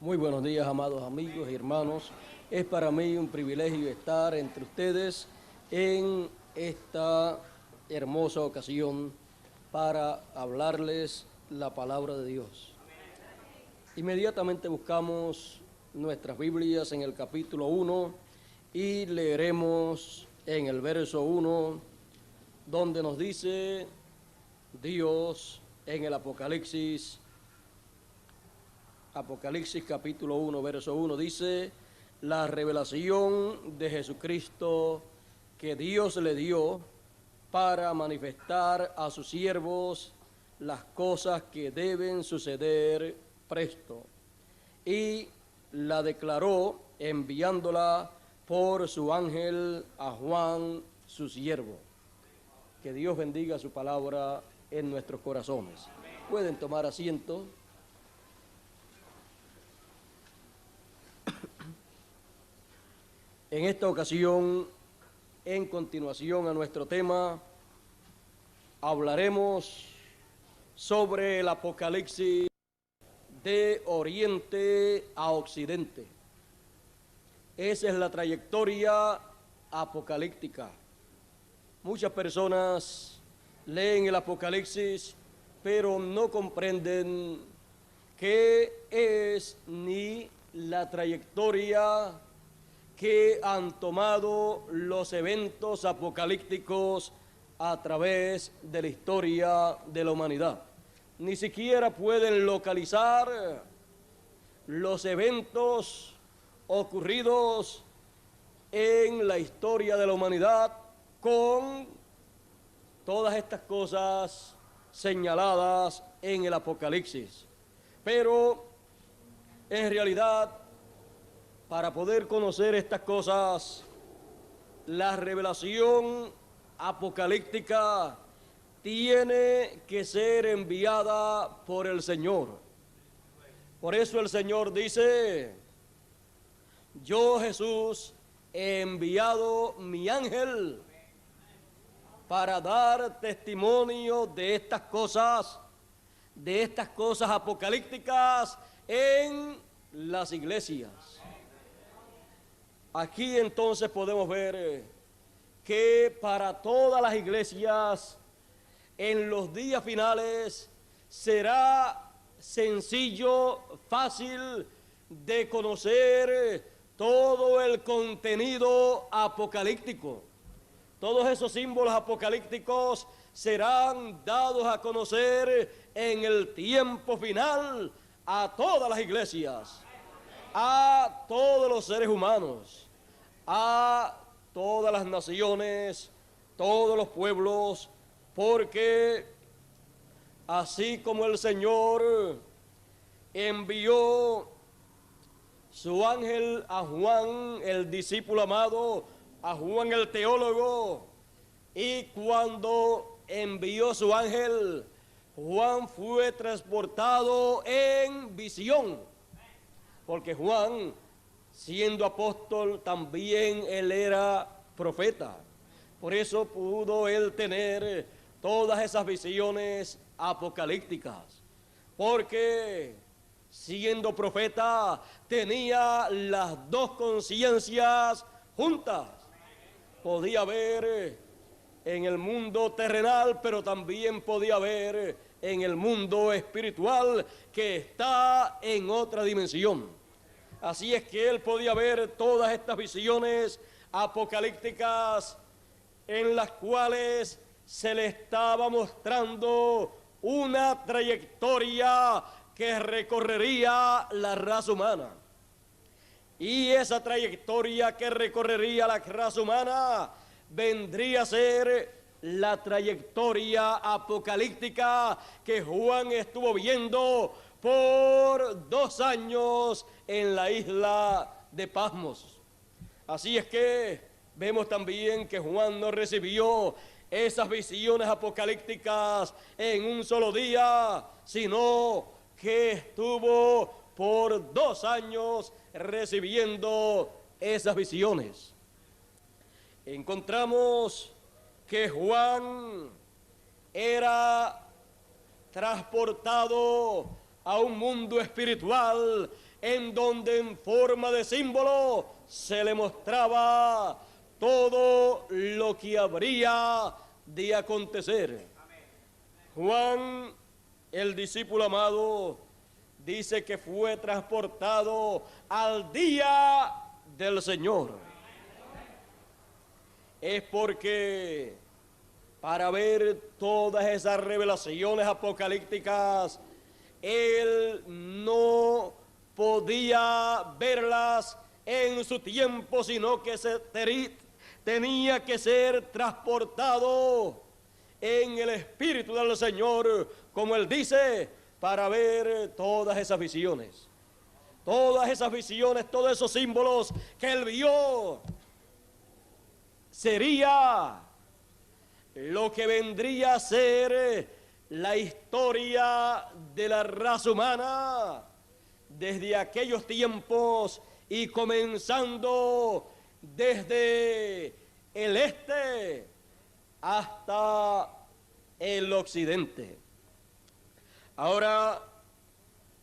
Muy buenos días, amados amigos y hermanos. Es para mí un privilegio estar entre ustedes en esta hermosa ocasión para hablarles la palabra de Dios. Inmediatamente buscamos nuestras Biblias en el capítulo 1 y leeremos en el verso 1, donde nos dice Dios en el Apocalipsis capítulo 1, verso 1, dice: la revelación de Jesucristo que Dios le dio para manifestar a sus siervos las cosas que deben suceder presto. Y la declaró enviándola por su ángel a Juan, su siervo. Que Dios bendiga su palabra en nuestros corazones. Pueden tomar asiento. En esta ocasión, en continuación a nuestro tema, hablaremos sobre el Apocalipsis de Oriente a Occidente. Esa es la trayectoria apocalíptica. Muchas personas leen el Apocalipsis, pero no comprenden qué es ni la trayectoria que han tomado los eventos apocalípticos a través de la historia de la humanidad. Ni siquiera pueden localizar los eventos ocurridos en la historia de la humanidad con todas estas cosas señaladas en el Apocalipsis. Pero en realidad, para poder conocer estas cosas, la revelación apocalíptica tiene que ser enviada por el Señor. Por eso el Señor dice: yo, Jesús, he enviado mi ángel para dar testimonio de estas cosas apocalípticas en las iglesias. Aquí entonces podemos ver que para todas las iglesias en los días finales será sencillo, fácil de conocer todo el contenido apocalíptico. Todos esos símbolos apocalípticos serán dados a conocer en el tiempo final a todas las iglesias, a todos los seres humanos, a todas las naciones, todos los pueblos, porque así como el Señor envió su ángel a Juan, el discípulo amado, a Juan el teólogo, y cuando envió su ángel, Juan fue transportado en visión, porque Juan, siendo apóstol, también él era profeta. Por eso pudo él tener todas esas visiones apocalípticas, porque siendo profeta tenía las dos conciencias juntas. Podía ver en el mundo terrenal, pero también podía ver en el mundo espiritual, que está en otra dimensión. Así es que él podía ver todas estas visiones apocalípticas en las cuales se le estaba mostrando una trayectoria que recorrería la raza humana. Y esa trayectoria que recorrería la raza humana vendría a ser la trayectoria apocalíptica que Juan estuvo viendo por 2 años en la isla de Patmos. Así es que vemos también que Juan no recibió esas visiones apocalípticas en un solo día, sino que estuvo por 2 años recibiendo esas visiones. Encontramos que Juan era transportado a un mundo espiritual en donde en forma de símbolo se le mostraba todo lo que habría de acontecer. Juan, el discípulo amado, dice que fue transportado al día del Señor. Es porque para ver todas esas revelaciones apocalípticas, él no podía verlas en su tiempo, sino que tenía que ser transportado en el Espíritu del Señor, como él dice, para ver todas esas visiones. Todas esas visiones, todos esos símbolos que él vio, sería lo que vendría a ser la historia de la raza humana desde aquellos tiempos y comenzando desde el este hasta el occidente. Ahora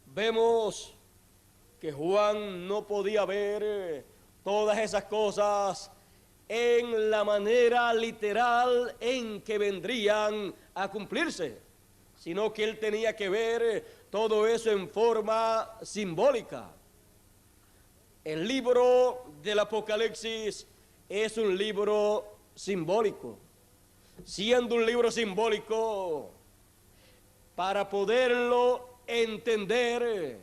vemos que Juan no podía ver todas esas cosas en la manera literal en que vendrían a cumplirse, sino que él tenía que ver todo eso en forma simbólica. El libro del Apocalipsis es un libro simbólico. Siendo un libro simbólico, para poderlo entender,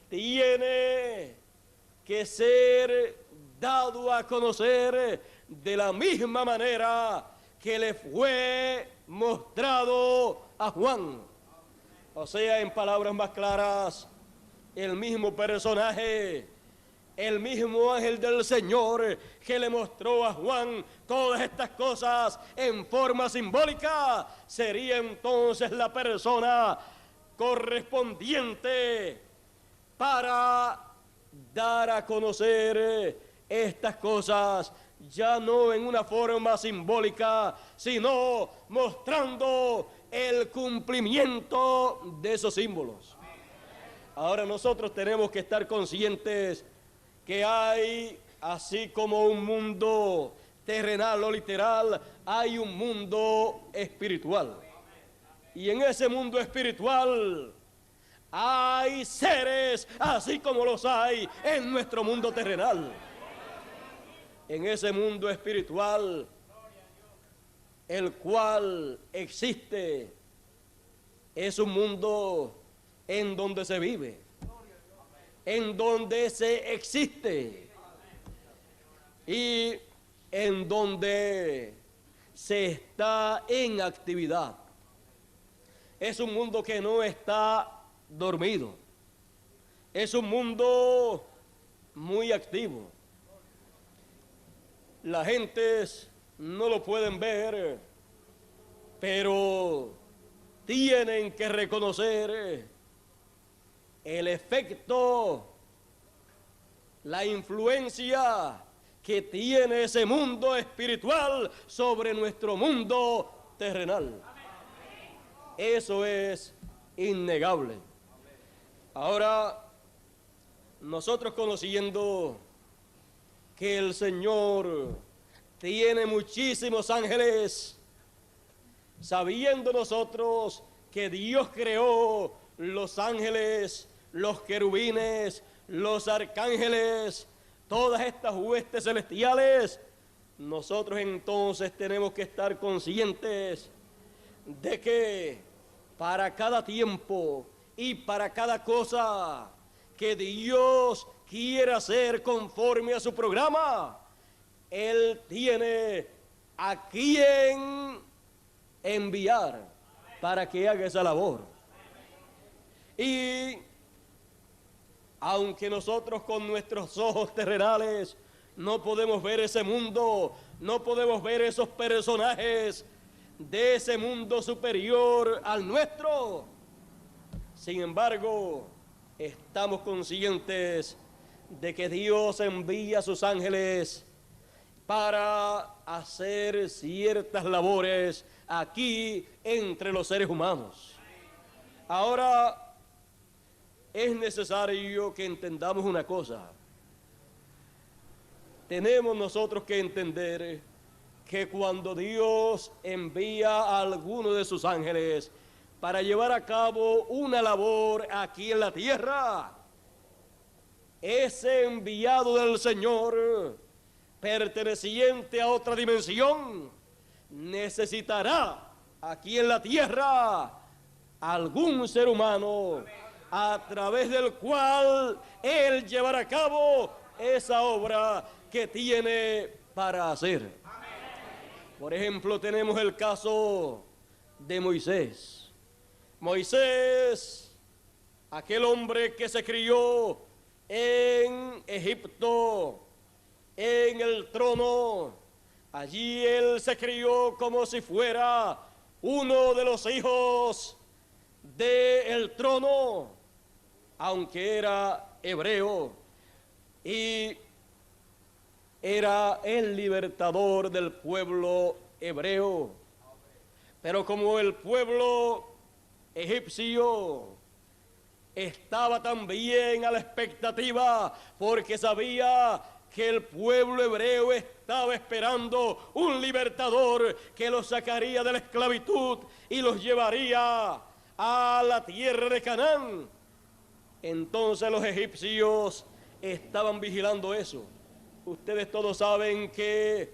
tiene que ser dado a conocer de la misma manera que le fue mostrado a Juan. O sea, en palabras más claras, el mismo personaje, el mismo ángel del Señor que le mostró a Juan todas estas cosas en forma simbólica, sería entonces la persona correspondiente para dar a conocer estas cosas, ya no en una forma simbólica, sino mostrando el cumplimiento de esos símbolos. Ahora nosotros tenemos que estar conscientes que hay, así como un mundo terrenal o literal, hay un mundo espiritual. Y en ese mundo espiritual hay seres así como los hay en nuestro mundo terrenal. En ese mundo espiritual, el cual existe, es un mundo en donde se vive, en donde se existe y en donde se está en actividad. Es un mundo que no está dormido, es un mundo muy activo. Las gentes no lo pueden ver, pero tienen que reconocer el efecto, la influencia que tiene ese mundo espiritual sobre nuestro mundo terrenal. Eso es innegable. Ahora, nosotros conociendo que el Señor tiene muchísimos ángeles, sabiendo nosotros que Dios creó los ángeles, los querubines, los arcángeles, todas estas huestes celestiales, nosotros entonces tenemos que estar conscientes de que para cada tiempo y para cada cosa que Dios quiere hacer conforme a su programa, Él tiene a quien enviar para que haga esa labor. Y aunque nosotros con nuestros ojos terrenales no podemos ver ese mundo, no podemos ver esos personajes de ese mundo superior al nuestro, sin embargo, estamos conscientes de que Dios envía a sus ángeles para hacer ciertas labores aquí entre los seres humanos. Ahora, es necesario que entendamos una cosa. Tenemos nosotros que entender que cuando Dios envía a alguno de sus ángeles para llevar a cabo una labor aquí en la tierra, ese enviado del Señor, perteneciente a otra dimensión, necesitará aquí en la tierra algún ser humano a través del cual él llevará a cabo esa obra que tiene para hacer. Por ejemplo, tenemos el caso de Moisés. Moisés, aquel hombre que se crió en Egipto, en el trono, allí él se crió como si fuera uno de los hijos del trono, aunque era hebreo, y era el libertador del pueblo hebreo. Pero como el pueblo egipcio estaba también a la expectativa, porque sabía que el pueblo hebreo estaba esperando un libertador que los sacaría de la esclavitud y los llevaría a la tierra de Canaán. Entonces los egipcios estaban vigilando eso. Ustedes todos saben que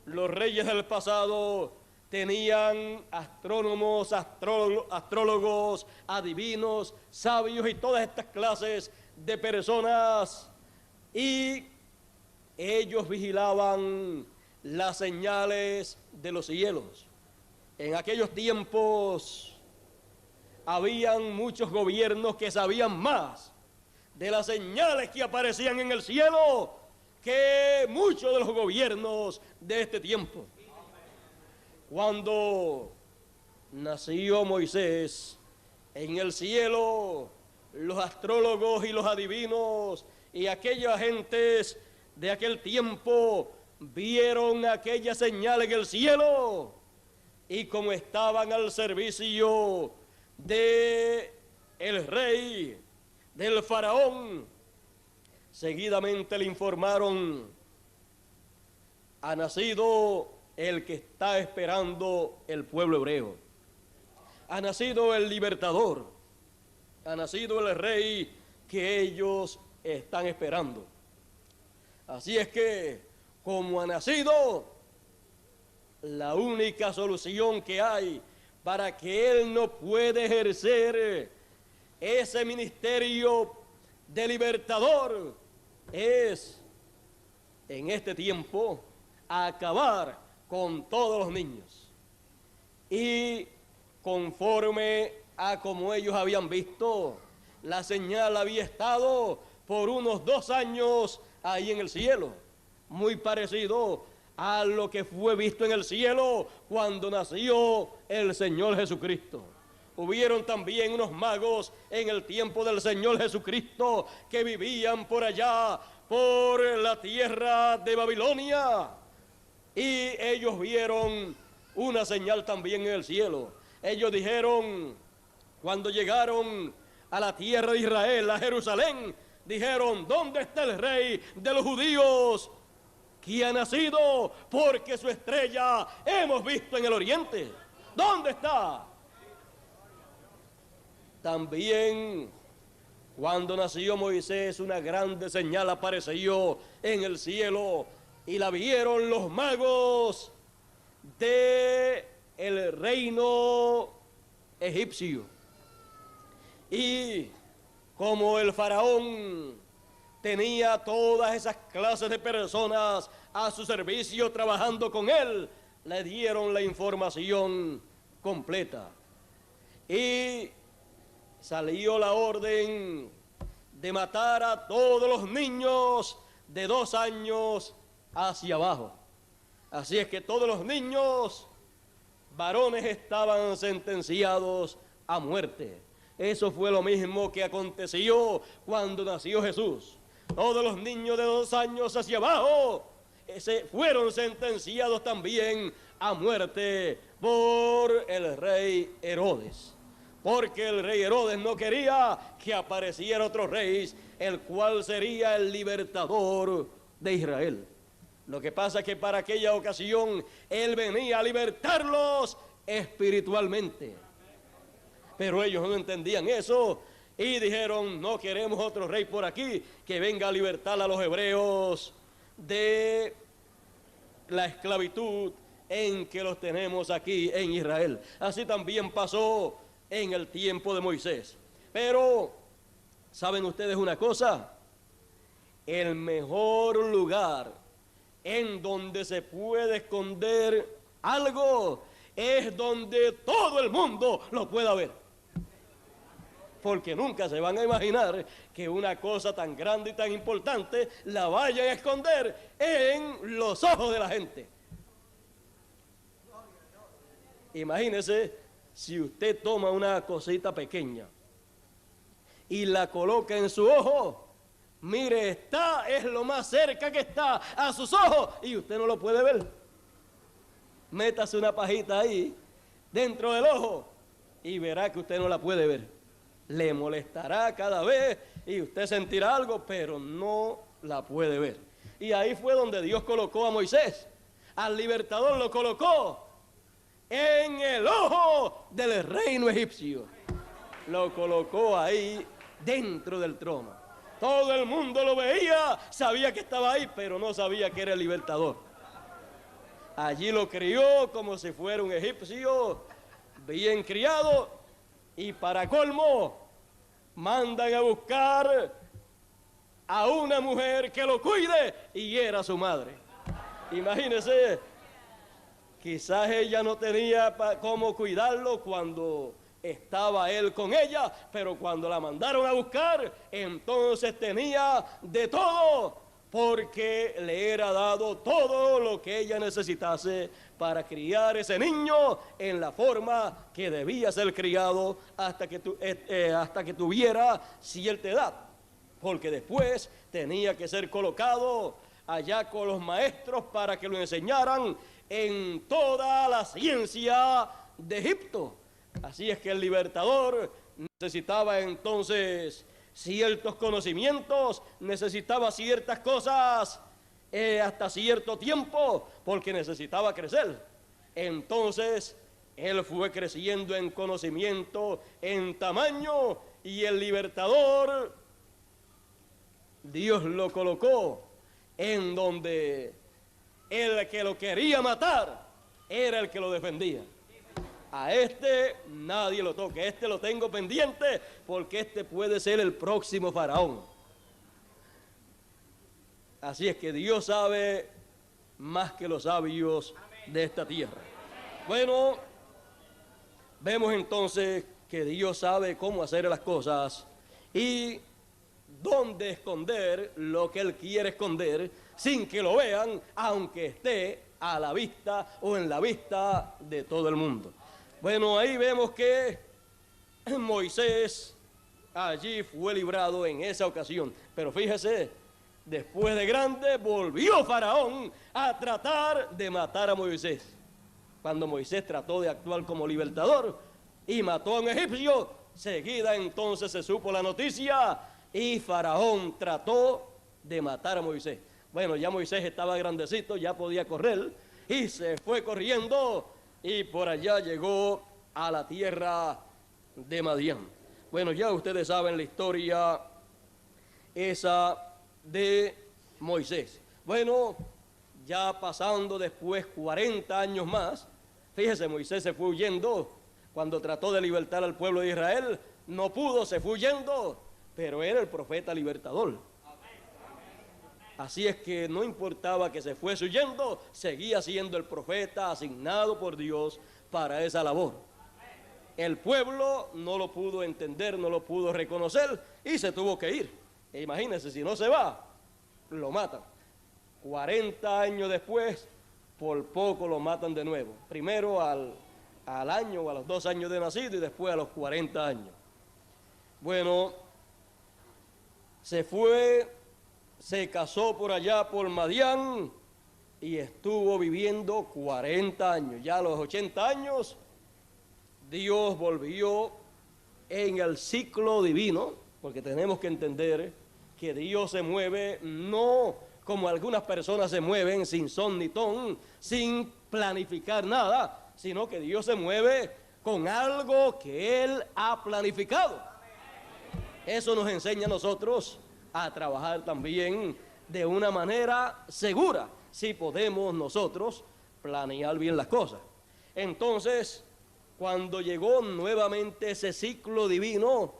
los reyes del pasado tenían astrónomos, astrólogos, adivinos, sabios y todas estas clases de personas, y ellos vigilaban las señales de los cielos. En aquellos tiempos habían muchos gobiernos que sabían más de las señales que aparecían en el cielo que muchos de los gobiernos de este tiempo. Cuando nació Moisés, en el cielo los astrólogos y los adivinos y aquellas gentes de aquel tiempo vieron aquella señal en el cielo, y como estaban al servicio de el rey, del faraón, seguidamente le informaron: ha nacido el que está esperando el pueblo hebreo, ha nacido el libertador, ha nacido el rey que ellos están esperando. Así es que, como ha nacido, la única solución que hay para que él no pueda ejercer ese ministerio de libertador es, en este tiempo, acabar con todos los niños. Y conforme a como ellos habían visto, la señal había estado por unos 2 años ahí en el cielo, muy parecido a lo que fue visto en el cielo cuando nació el Señor Jesucristo. Hubieron también unos magos en el tiempo del Señor Jesucristo que vivían por allá, por la tierra de Babilonia, y ellos vieron una señal también en el cielo. Ellos dijeron, cuando llegaron a la tierra de Israel, a Jerusalén, dijeron: ¿dónde está el rey de los judíos que ha nacido? Porque su estrella hemos visto en el oriente. ¿Dónde está? También cuando nació Moisés, una grande señal apareció en el cielo y la vieron los magos de el reino egipcio. Y como el faraón tenía todas esas clases de personas a su servicio trabajando con él, le dieron la información completa. Y salió la orden de matar a todos los niños de 2 años hacia abajo. Así es que todos los niños varones estaban sentenciados a muerte. Eso fue lo mismo que aconteció cuando nació Jesús. Todos los niños de 2 años hacia abajo fueron sentenciados también a muerte por el rey Herodes. porque el rey Herodes no quería que apareciera otro rey, el cual sería el libertador de Israel. Lo que pasa es que para aquella ocasión él venía a libertarlos espiritualmente. Pero ellos no entendían eso y dijeron: no queremos otro rey por aquí que venga a libertar a los hebreos de la esclavitud en que los tenemos aquí en Israel. Así también pasó en el tiempo de Moisés. Pero, ¿saben ustedes una cosa? El mejor lugar en donde se puede esconder algo es donde todo el mundo lo pueda ver. Porque nunca se van a imaginar que una cosa tan grande y tan importante la vayan a esconder en los ojos de la gente. Imagínese si usted toma una cosita pequeña y la coloca en su ojo. Mire, es lo más cerca que está a sus ojos y usted no lo puede ver. Métase una pajita ahí dentro del ojo y verá que usted no la puede ver. Le molestará cada vez y usted sentirá algo, pero no la puede ver. Y ahí fue donde Dios colocó a Moisés. Al libertador lo colocó en el ojo del reino egipcio. Lo colocó ahí dentro del trono. Todo el mundo lo veía, sabía que estaba ahí, pero no sabía que era el libertador. Allí lo crió como si fuera un egipcio, bien criado, y para colmo, mandan a buscar a una mujer que lo cuide, y era su madre. Imagínense, quizás ella no tenía cómo cuidarlo cuando estaba él con ella, pero cuando la mandaron a buscar, entonces tenía de todo, porque le era dado todo lo que ella necesitase para criar ese niño en la forma que debía ser criado hasta que tuviera cierta edad, porque después tenía que ser colocado allá con los maestros para que lo enseñaran en toda la ciencia de Egipto. Así es que el libertador necesitaba entonces ciertos conocimientos, necesitaba ciertas cosas hasta cierto tiempo, porque necesitaba crecer. Entonces, él fue creciendo en conocimiento, en tamaño, y el libertador, Dios lo colocó en donde el que lo quería matar era el que lo defendía. A este nadie lo toque, este lo tengo pendiente porque este puede ser el próximo faraón. Así es que Dios sabe más que los sabios de esta tierra. Bueno, vemos entonces que Dios sabe cómo hacer las cosas y dónde esconder lo que Él quiere esconder sin que lo vean, aunque esté a la vista o en la vista de todo el mundo. Bueno, ahí vemos que Moisés allí fue librado en esa ocasión. Pero fíjese, después de grande volvió Faraón a tratar de matar a Moisés. Cuando Moisés trató de actuar como libertador y mató a un egipcio, seguida entonces se supo la noticia y Faraón trató de matar a Moisés. Bueno, ya Moisés estaba grandecito, ya podía correr y se fue corriendo y por allá llegó a la tierra de Madián. Bueno, ya ustedes saben la historia esa de Moisés. Bueno, ya pasando después 40 años más, fíjese, Moisés se fue huyendo cuando trató de libertar al pueblo de Israel, no pudo, se fue huyendo, pero era el profeta libertador. Así es que no importaba que se fuese huyendo, seguía siendo el profeta asignado por Dios para esa labor. El pueblo no lo pudo entender, no lo pudo reconocer y se tuvo que ir. E imagínense, si no se va, lo matan. 40 años después, por poco lo matan de nuevo. Primero al año o a los 2 años de nacido y después a los 40 años. Bueno, se fue, se casó por allá por Madián y estuvo viviendo 40 años. Ya a los 80 años, Dios volvió en el ciclo divino, porque tenemos que entender que Dios se mueve no como algunas personas se mueven sin son ni ton, sin planificar nada, sino que Dios se mueve con algo que Él ha planificado. Eso nos enseña a nosotros a trabajar también de una manera segura, si podemos nosotros planear bien las cosas. Entonces, cuando llegó nuevamente ese ciclo divino,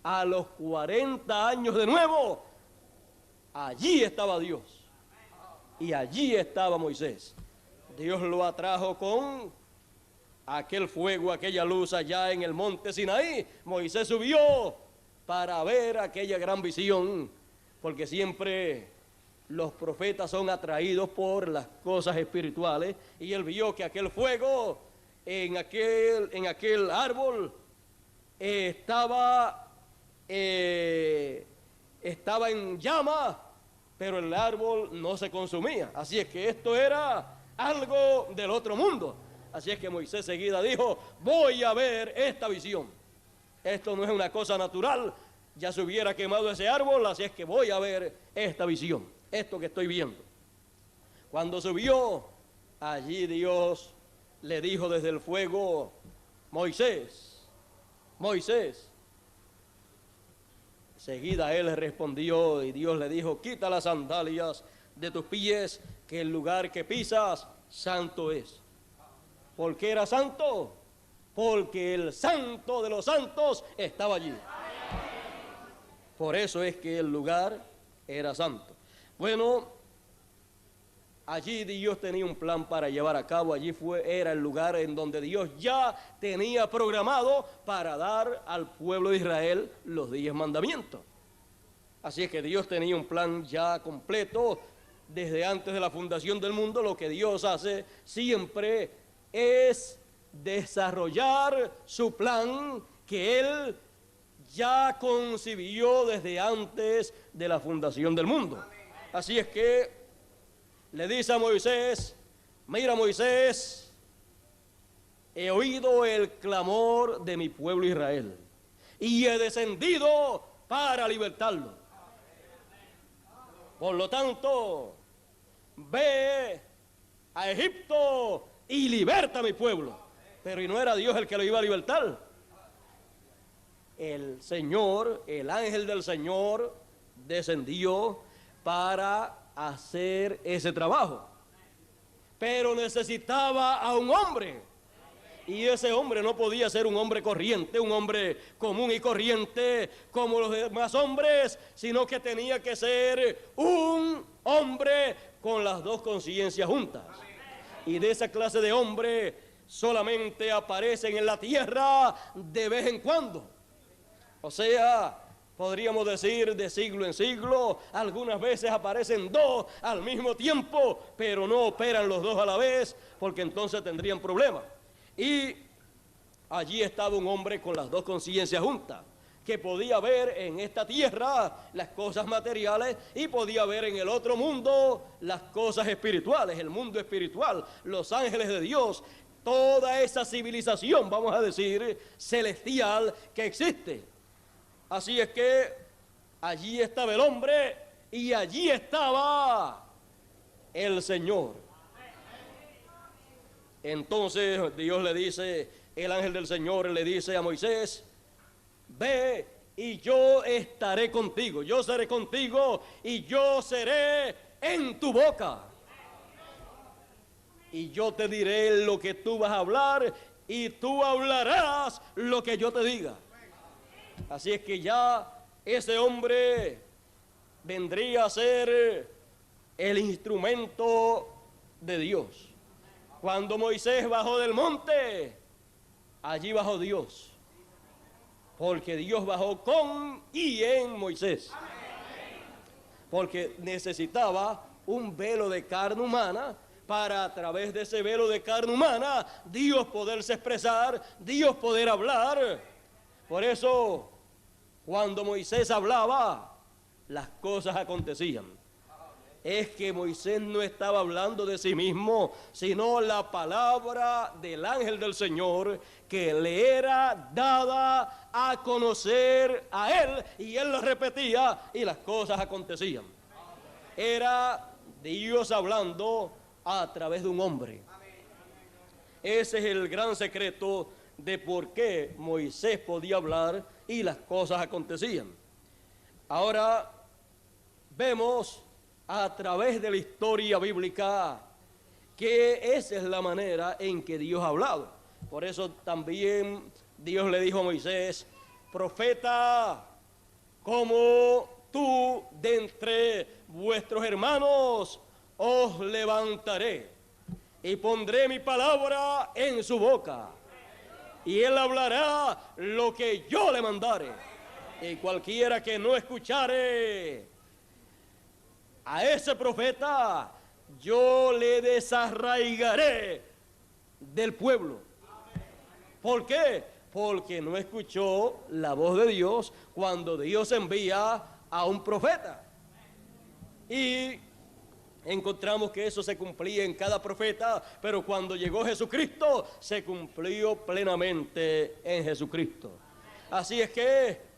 a los 40 años de nuevo, allí estaba Dios y allí estaba Moisés. Dios lo atrajo con aquel fuego, aquella luz allá en el monte Sinaí. Moisés subió para ver aquella gran visión, porque siempre los profetas son atraídos por las cosas espirituales, y él vio que aquel fuego en aquel árbol estaba en llama, pero el árbol no se consumía. Así es que esto era algo del otro mundo. Así es que Moisés seguida dijo: voy a ver esta visión. Esto no es una cosa natural, ya se hubiera quemado ese árbol, así es que voy a ver esta visión, esto que estoy viendo. Cuando subió, allí Dios le dijo desde el fuego: Moisés, Moisés. Seguida él respondió y Dios le dijo: quita las sandalias de tus pies, que el lugar que pisas santo es. ¿Por qué era santo? Porque el santo de los santos estaba allí. Por eso es que el lugar era santo. Bueno, allí Dios tenía un plan para llevar a cabo. Allí era el lugar en donde Dios ya tenía programado para dar al pueblo de Israel los 10 mandamientos. Así es que Dios tenía un plan ya completo desde antes de la fundación del mundo. Lo que Dios hace siempre es desarrollar su plan que Él ya concibió desde antes de la fundación del mundo. Así es que le dice a Moisés: mira, Moisés, he oído el clamor de mi pueblo Israel y he descendido para libertarlo. Por lo tanto, ve a Egipto y liberta a mi pueblo. Pero ¿y no era Dios el que lo iba a libertar? El Señor, el ángel del Señor, descendió para hacer ese trabajo. Pero necesitaba a un hombre. Y ese hombre no podía ser un hombre corriente, un hombre común y corriente como los demás hombres, sino que tenía que ser un hombre con las dos conciencias juntas. Y de esa clase de hombre solamente aparecen en la tierra de vez en cuando. O sea, podríamos decir de siglo en siglo. Algunas veces aparecen dos al mismo tiempo, pero no operan los dos a la vez, porque entonces tendrían problemas. Y allí estaba un hombre con las dos conciencias juntas, que podía ver en esta tierra las cosas materiales y podía ver en el otro mundo las cosas espirituales, el mundo espiritual, los ángeles de Dios, toda esa civilización, vamos a decir, celestial que existe. Así es que allí estaba el hombre y allí estaba el Señor. Entonces Dios le dice, el ángel del Señor le dice a Moisés: ve y yo estaré contigo, yo seré contigo y yo seré en tu boca. Y yo te diré lo que tú vas a hablar y tú hablarás lo que yo te diga. Así es que ya ese hombre vendría a ser el instrumento de Dios. Cuando Moisés bajó del monte, allí bajó Dios. Porque Dios bajó con y en Moisés. Porque necesitaba un velo de carne humana para, a través de ese velo de carne humana, Dios poderse expresar, Dios poder hablar. Por eso, cuando Moisés hablaba, las cosas acontecían. es que Moisés no estaba hablando de sí mismo, sino la palabra del ángel del Señor que le era dada a conocer a él, y él la repetía y las cosas acontecían. Era Dios hablando a través de un hombre. Ese es el gran secreto de por qué Moisés podía hablar y las cosas acontecían. Ahora vemos a través de la historia bíblica que esa es la manera en que Dios ha hablado. Por eso también Dios le dijo a Moisés: profeta como tú de entre vuestros hermanos os levantaré y pondré mi palabra en su boca, y él hablará lo que yo le mandare, y cualquiera que no escuchare a ese profeta, yo le desarraigaré del pueblo. ¿Por qué? Porque no escuchó la voz de Dios cuando Dios envía a un profeta. Y encontramos que eso se cumplía en cada profeta, pero cuando llegó Jesucristo, se cumplió plenamente en Jesucristo. Así es que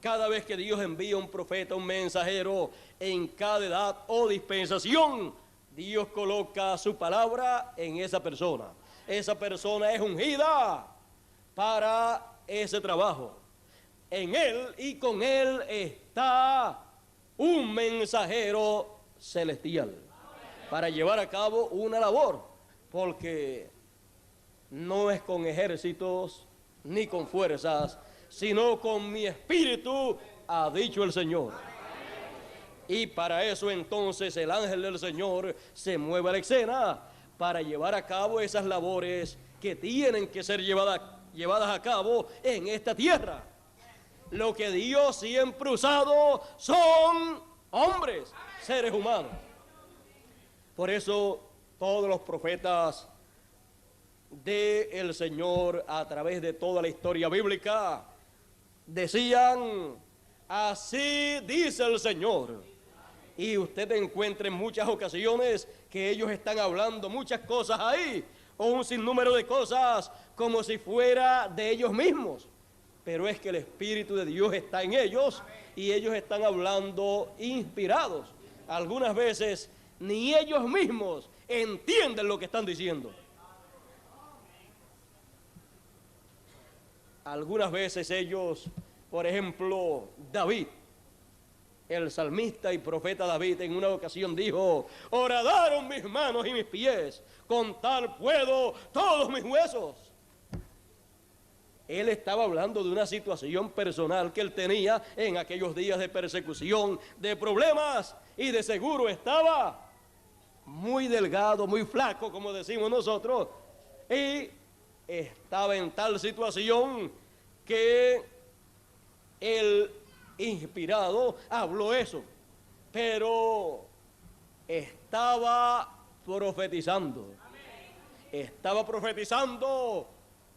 cada vez que Dios envía un profeta, un mensajero, en cada edad o dispensación, Dios coloca su palabra en esa persona. Esa persona es ungida para ese trabajo. En él y con él está un mensajero celestial para llevar a cabo una labor, porque no es con ejércitos ni con fuerzas, sino con mi espíritu, ha dicho el Señor. Y para eso entonces el ángel del Señor se mueve a la escena para llevar a cabo esas labores que tienen que ser llevadas a cabo en esta tierra. Lo que Dios siempre ha usado son hombres, seres humanos. Por eso todos los profetas del Señor a través de toda la historia bíblica decían: así dice el Señor. Y usted encuentra en muchas ocasiones que ellos están hablando muchas cosas ahí, o un sinnúmero de cosas como si fuera de ellos mismos. Pero es que el Espíritu de Dios está en ellos y ellos están hablando inspirados. Algunas veces ni ellos mismos entienden lo que están diciendo. Algunas veces ellos, por ejemplo, David, el salmista y profeta David, en una ocasión dijo: horadaron mis manos y mis pies, contar puedo todos mis huesos. Él estaba hablando de una situación personal que él tenía en aquellos días de persecución, de problemas, y de seguro estaba muy delgado, muy flaco, como decimos nosotros, y estaba en tal situación que el inspirado habló eso, pero estaba profetizando. Estaba profetizando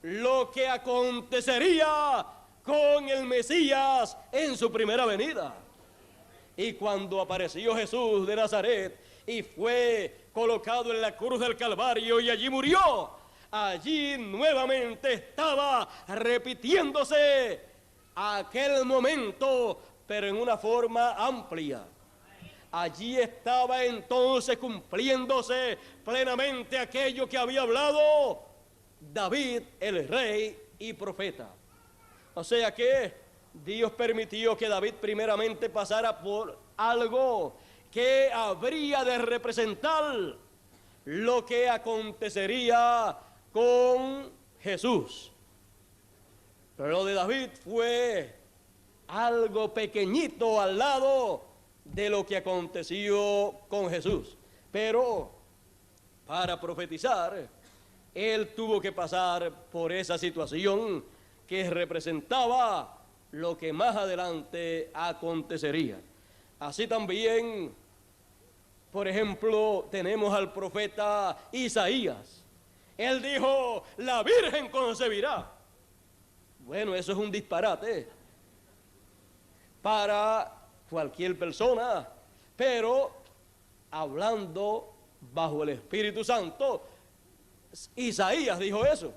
lo que acontecería con el Mesías en su primera venida. Y cuando apareció Jesús de Nazaret y fue colocado en la cruz del Calvario y allí murió, allí nuevamente estaba repitiéndose aquel momento, pero en una forma amplia. Allí estaba entonces cumpliéndose plenamente aquello que había hablado David, el rey y profeta. O sea que Dios permitió que David primeramente pasara por algo que habría de representar lo que acontecería con Jesús. Pero lo de David fue algo pequeñito al lado de lo que aconteció con Jesús. Pero para profetizar, él tuvo que pasar por esa situación que representaba lo que más adelante acontecería. Así también, por ejemplo, tenemos al profeta Isaías. Él dijo: la Virgen concebirá. Bueno, eso es un disparate para cualquier persona, pero hablando bajo el Espíritu Santo. Isaías dijo eso.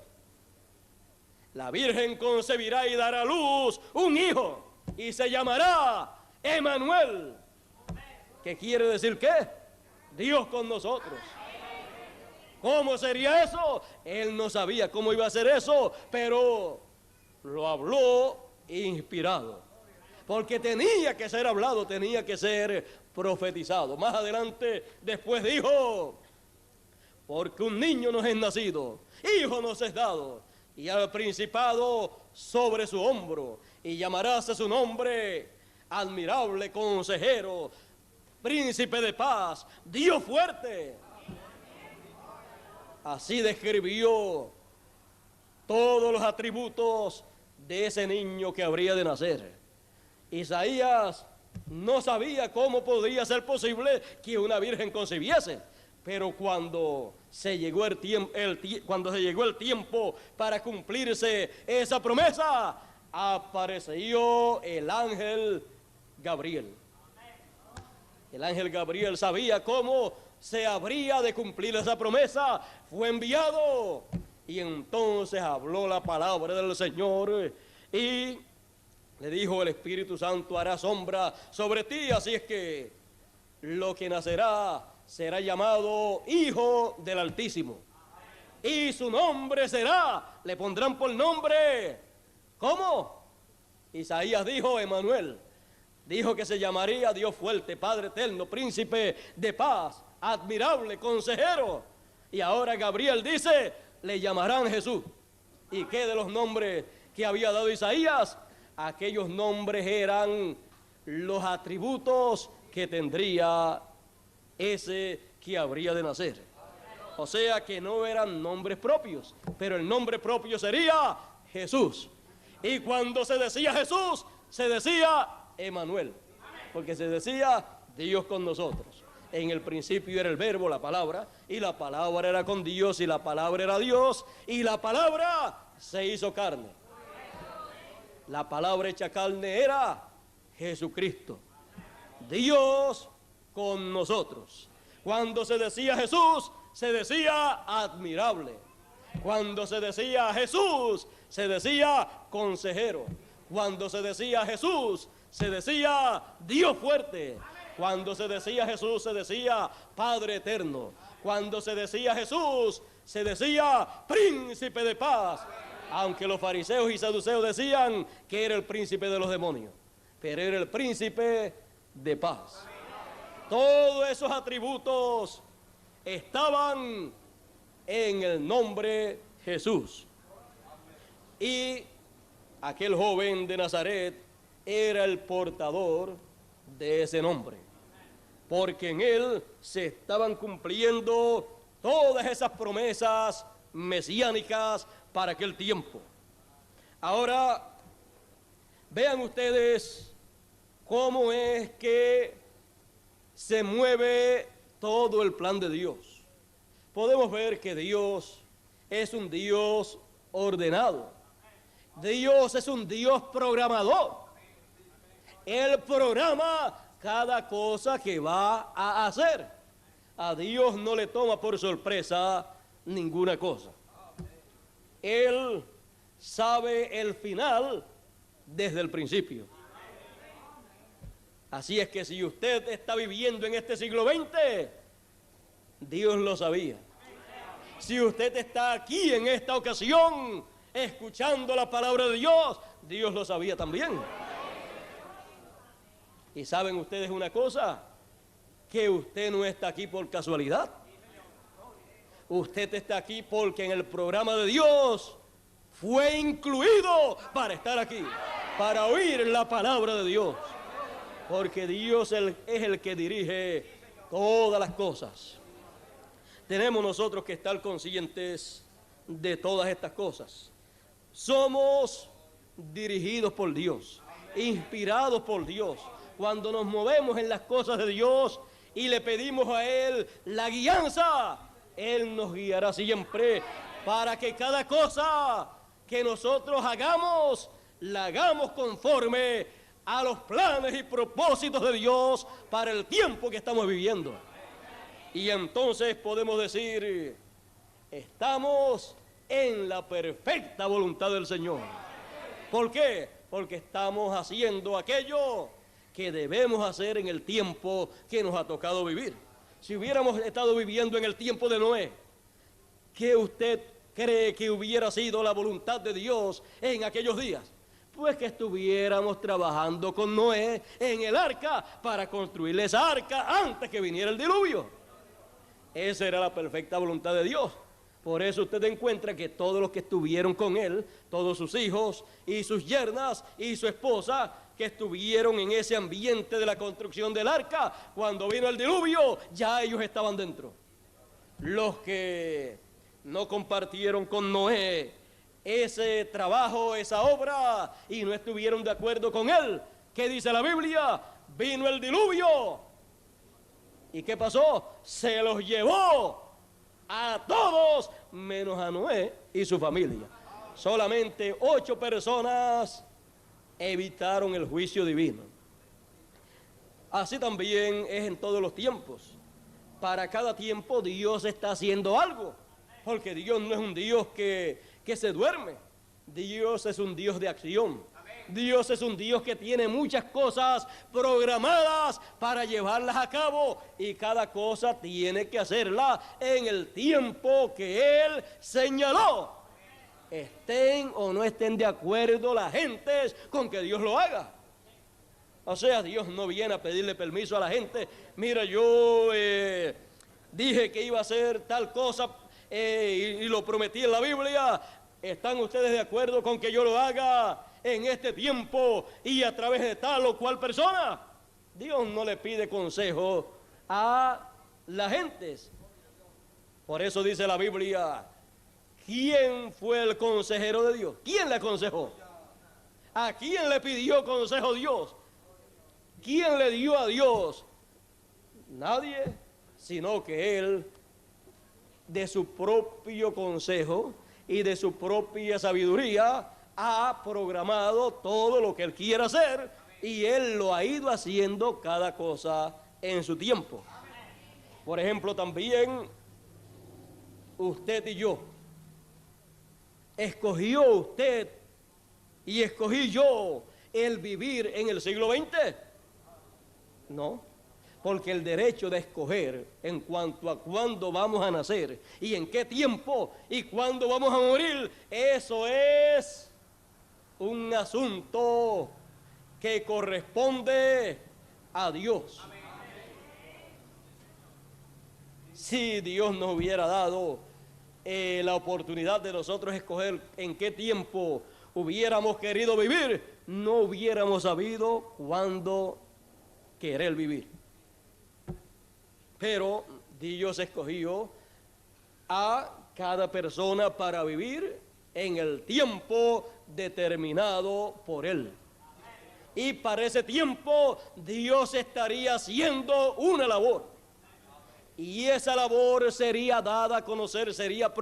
La Virgen concebirá y dará a luz un hijo y se llamará Emmanuel. ¿Qué quiere decir qué? Dios con nosotros. ¿Cómo sería eso? Él no sabía cómo iba a ser eso, pero lo habló inspirado. Porque tenía que ser hablado, tenía que ser profetizado. Más adelante, después dijo: porque un niño nos es nacido, hijo nos es dado, y al principado sobre su hombro, y llamarás a su nombre admirable consejero, príncipe de paz, Dios fuerte. Así describió todos los atributos de ese niño que habría de nacer. Isaías no sabía cómo podría ser posible que una virgen concibiese, pero cuando se llegó el tiempo para cumplirse esa promesa, apareció el ángel Gabriel. El ángel Gabriel sabía cómo se habría de cumplir esa promesa, fue enviado y entonces habló la palabra del Señor y le dijo: el Espíritu Santo hará sombra sobre ti, así es que lo que nacerá será llamado Hijo del Altísimo. Y su nombre será, le pondrán por nombre, ¿cómo? Isaías dijo: Emmanuel. Dijo que se llamaría Dios fuerte, Padre eterno, príncipe de paz, admirable, consejero. Y ahora Gabriel dice: le llamarán Jesús. ¿Y qué de los nombres que había dado Isaías? Aquellos nombres eran los atributos que tendría ese que habría de nacer. O sea que no eran nombres propios, pero el nombre propio sería Jesús. Y cuando se decía Jesús, se decía Emmanuel, porque se decía Dios con nosotros. En el principio era el verbo, la palabra, y la palabra era con Dios, y la palabra era Dios, y la palabra se hizo carne. La palabra hecha carne era Jesucristo, Dios con nosotros. Cuando se decía Jesús, se decía admirable. Cuando se decía Jesús, se decía consejero. Cuando se decía Jesús, se decía Dios fuerte. Cuando se decía Jesús, se decía Padre eterno. Cuando se decía Jesús, se decía príncipe de paz. Aunque los fariseos y saduceos decían que era el príncipe de los demonios, pero era el príncipe de paz. Todos esos atributos estaban en el nombre Jesús. Y aquel joven de Nazaret era el portador de ese nombre, porque en él se estaban cumpliendo todas esas promesas mesiánicas para aquel tiempo. Ahora, vean ustedes cómo es que se mueve todo el plan de Dios. Podemos ver que Dios es un Dios ordenado. Dios es un Dios programador. Él programa cada cosa que va a hacer. A Dios no le toma por sorpresa ninguna cosa. Él sabe el final desde el principio. Así es que si usted está viviendo en este siglo XX, Dios lo sabía. Si usted está aquí en esta ocasión, escuchando la palabra de Dios, Dios lo sabía también. Y saben ustedes una cosa, que usted no está aquí por casualidad. Usted está aquí porque en el programa de Dios fue incluido para estar aquí, para oír la palabra de Dios. Porque Dios es el que dirige todas las cosas. Tenemos nosotros que estar conscientes de todas estas cosas. Somos dirigidos por Dios, inspirados por Dios. Cuando nos movemos en las cosas de Dios y le pedimos a Él la guianza, Él nos guiará siempre para que cada cosa que nosotros hagamos, la hagamos conforme a los planes y propósitos de Dios para el tiempo que estamos viviendo. Y entonces podemos decir, estamos en la perfecta voluntad del Señor. ¿Por qué? Porque estamos haciendo aquello que debemos hacer en el tiempo que nos ha tocado vivir. Si hubiéramos estado viviendo en el tiempo de Noé, ¿qué usted cree que hubiera sido la voluntad de Dios en aquellos días? Pues que estuviéramos trabajando con Noé en el arca para construir esa arca antes que viniera el diluvio. Esa era la perfecta voluntad de Dios. Por eso usted encuentra que todos los que estuvieron con él, todos sus hijos y sus yernas y su esposa, que estuvieron en ese ambiente de la construcción del arca, cuando vino el diluvio, ya ellos estaban dentro. Los que no compartieron con Noé ese trabajo, esa obra, y no estuvieron de acuerdo con él, ¿qué dice la Biblia? Vino el diluvio. ¿Y qué pasó? Se los llevó a todos, menos a Noé y su familia. Solamente 8 personas evitaron el juicio divino. Así también es en todos los tiempos. Para cada tiempo Dios está haciendo algo, porque Dios no es un Dios que se duerme. Dios es un Dios de acción. Dios es un Dios que tiene muchas cosas programadas para llevarlas a cabo, y cada cosa tiene que hacerla en el tiempo que Él señaló. Estén o no estén de acuerdo las gentes con que Dios lo haga. O sea, Dios no viene a pedirle permiso a la gente. Mira, yo dije que iba a hacer tal cosa y lo prometí en la Biblia. ¿Están ustedes de acuerdo con que yo lo haga en este tiempo y a través de tal o cual persona? Dios no le pide consejo a las gentes. Por eso dice la Biblia, ¿quién fue el consejero de Dios? ¿Quién le aconsejó? ¿A quién le pidió consejo Dios? ¿Quién le dio a Dios? Nadie, sino que Él, de su propio consejo y de su propia sabiduría, ha programado todo lo que Él quiere hacer, y Él lo ha ido haciendo cada cosa en su tiempo. Por ejemplo, también usted y yo, ¿escogió usted y escogí yo el vivir en el siglo XX? No, porque el derecho de escoger en cuanto a cuándo vamos a nacer y en qué tiempo y cuándo vamos a morir, eso es un asunto que corresponde a Dios. Si Dios nos hubiera dado la oportunidad de nosotros escoger en qué tiempo hubiéramos querido vivir, no hubiéramos sabido cuándo querer vivir. Pero Dios escogió a cada persona para vivir en el tiempo determinado por Él. Y para ese tiempo Dios estaría haciendo una labor. Y esa labor sería dada a conocer, sería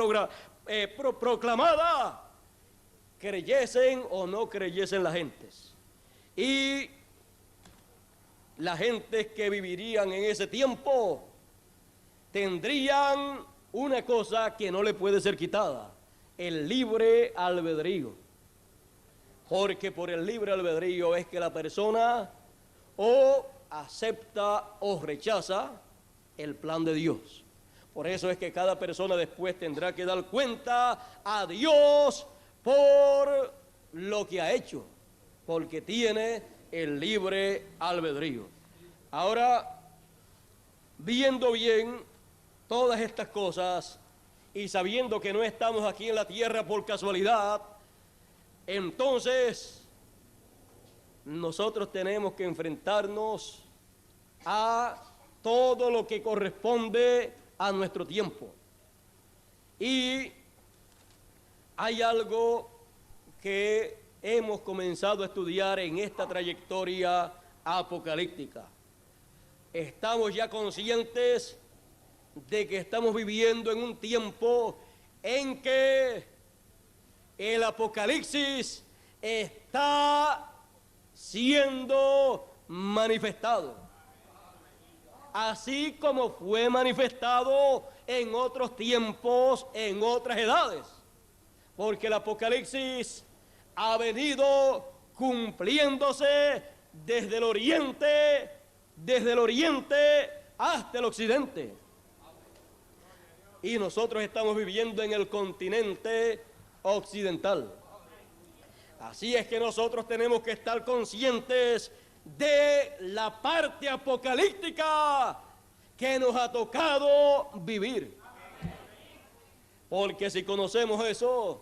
proclamada, creyesen o no creyesen las gentes. Y las gentes que vivirían en ese tiempo tendrían una cosa que no le puede ser quitada: el libre albedrío. Porque por el libre albedrío es que la persona o acepta o rechaza el plan de Dios. Por eso es que cada persona después tendrá que dar cuenta a Dios por lo que ha hecho, porque tiene el libre albedrío. Ahora, viendo bien todas estas cosas y sabiendo que no estamos aquí en la tierra por casualidad, entonces nosotros tenemos que enfrentarnos a todo lo que corresponde a nuestro tiempo. Y hay algo que hemos comenzado a estudiar en esta trayectoria apocalíptica. Estamos ya conscientes de que estamos viviendo en un tiempo en que el apocalipsis está siendo manifestado. así como fue manifestado en otros tiempos, en otras edades. Porque el Apocalipsis ha venido cumpliéndose desde el oriente hasta el occidente. Y nosotros estamos viviendo en el continente occidental. Así es que nosotros tenemos que estar conscientes de la parte apocalíptica que nos ha tocado vivir. Porque si conocemos eso,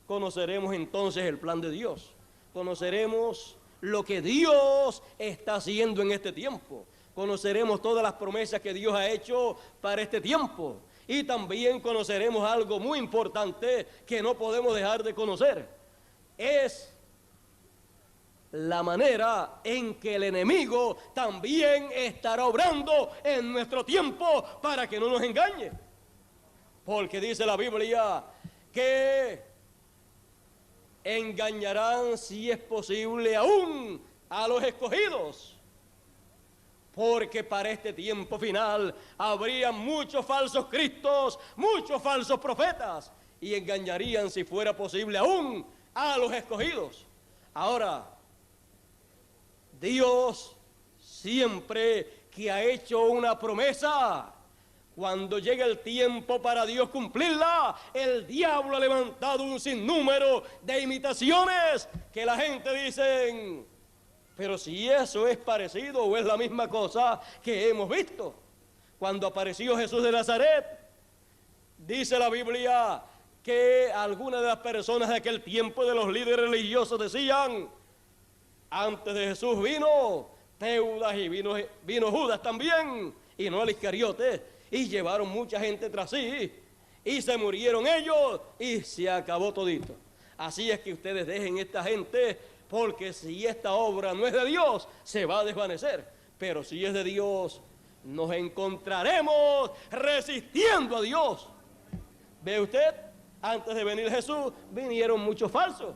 conoceremos entonces el plan de Dios. Conoceremos lo que Dios está haciendo en este tiempo. Conoceremos todas las promesas que Dios ha hecho para este tiempo. Y también conoceremos algo muy importante que no podemos dejar de conocer. Es la manera en que el enemigo también estará obrando en nuestro tiempo para que no nos engañe. Porque dice la Biblia que engañarán, si es posible, aún a los escogidos. Porque para este tiempo final habría muchos falsos cristos, muchos falsos profetas, y engañarían, si fuera posible, aún a los escogidos. Ahora, Dios siempre que ha hecho una promesa, cuando llega el tiempo para Dios cumplirla, el diablo ha levantado un sinnúmero de imitaciones que la gente dice, pero si eso es parecido o es la misma cosa que hemos visto. Cuando apareció Jesús de Nazaret, dice la Biblia que algunas de las personas de aquel tiempo, de los líderes religiosos, decían, antes de Jesús vino Teudas y vino Judas también, y no el Iscariote, y llevaron mucha gente tras sí, y se murieron ellos, y se acabó todito. Así es que ustedes dejen esta gente, porque si esta obra no es de Dios, se va a desvanecer. Pero si es de Dios, nos encontraremos resistiendo a Dios. ¿Ve usted? Antes de venir Jesús, vinieron muchos falsos,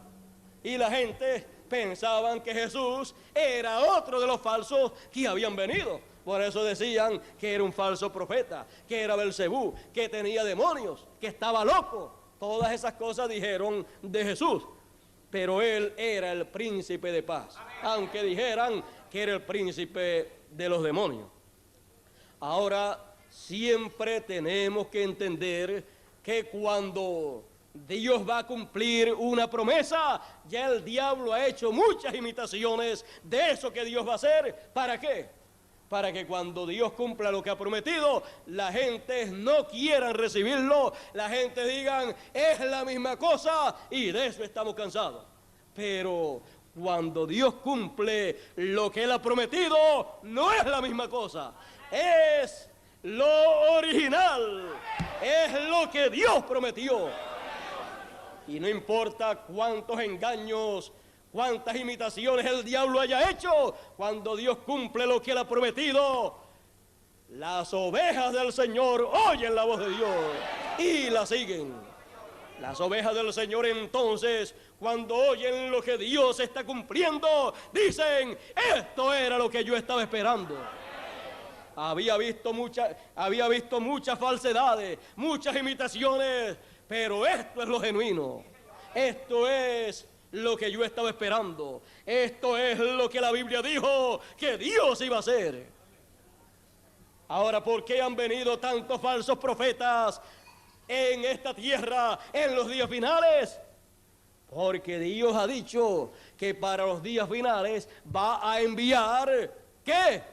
y la gente pensaban que Jesús era otro de los falsos que habían venido. Por eso decían que era un falso profeta, que era Belcebú, que tenía demonios, que estaba loco. Todas esas cosas dijeron de Jesús. Pero él era el príncipe de paz, aunque dijeran que era el príncipe de los demonios. Ahora, siempre tenemos que entender que cuando Dios va a cumplir una promesa, ya el diablo ha hecho muchas imitaciones de eso que Dios va a hacer. ¿Para qué? Para que cuando Dios cumpla lo que ha prometido, la gente no quiera recibirlo, la gente digan, es la misma cosa, y de eso estamos cansados. Pero cuando Dios cumple lo que Él ha prometido, no es la misma cosa, es lo original, es lo que Dios prometió. Y no importa cuántos engaños, cuántas imitaciones el diablo haya hecho, cuando Dios cumple lo que Él ha prometido, las ovejas del Señor oyen la voz de Dios y la siguen. Las ovejas del Señor entonces, cuando oyen lo que Dios está cumpliendo, dicen, esto era lo que yo estaba esperando. Había visto muchas falsedades, muchas imitaciones, pero esto es lo genuino. Esto es lo que yo estaba esperando. Esto es lo que la Biblia dijo que Dios iba a hacer. Ahora, ¿por qué han venido tantos falsos profetas en esta tierra en los días finales? Porque Dios ha dicho que para los días finales va a enviar, ¿qué?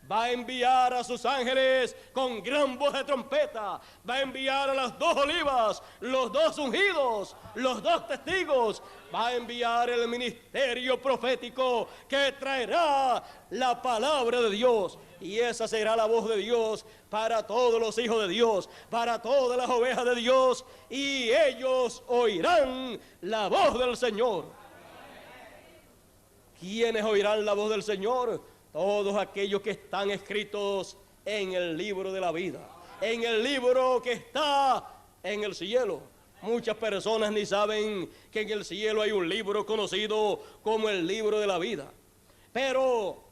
Va a enviar a sus ángeles con gran voz de trompeta. Va a enviar a las dos olivas, los dos ungidos, los dos testigos. Va a enviar el ministerio profético que traerá la palabra de Dios. Y esa será la voz de Dios para todos los hijos de Dios, para todas las ovejas de Dios. Y ellos oirán la voz del Señor. ¿Quiénes oirán la voz del Señor? Todos aquellos que están escritos en el libro de la vida, en el libro que está en el cielo. Muchas personas ni saben que en el cielo hay un libro conocido como el libro de la vida. Pero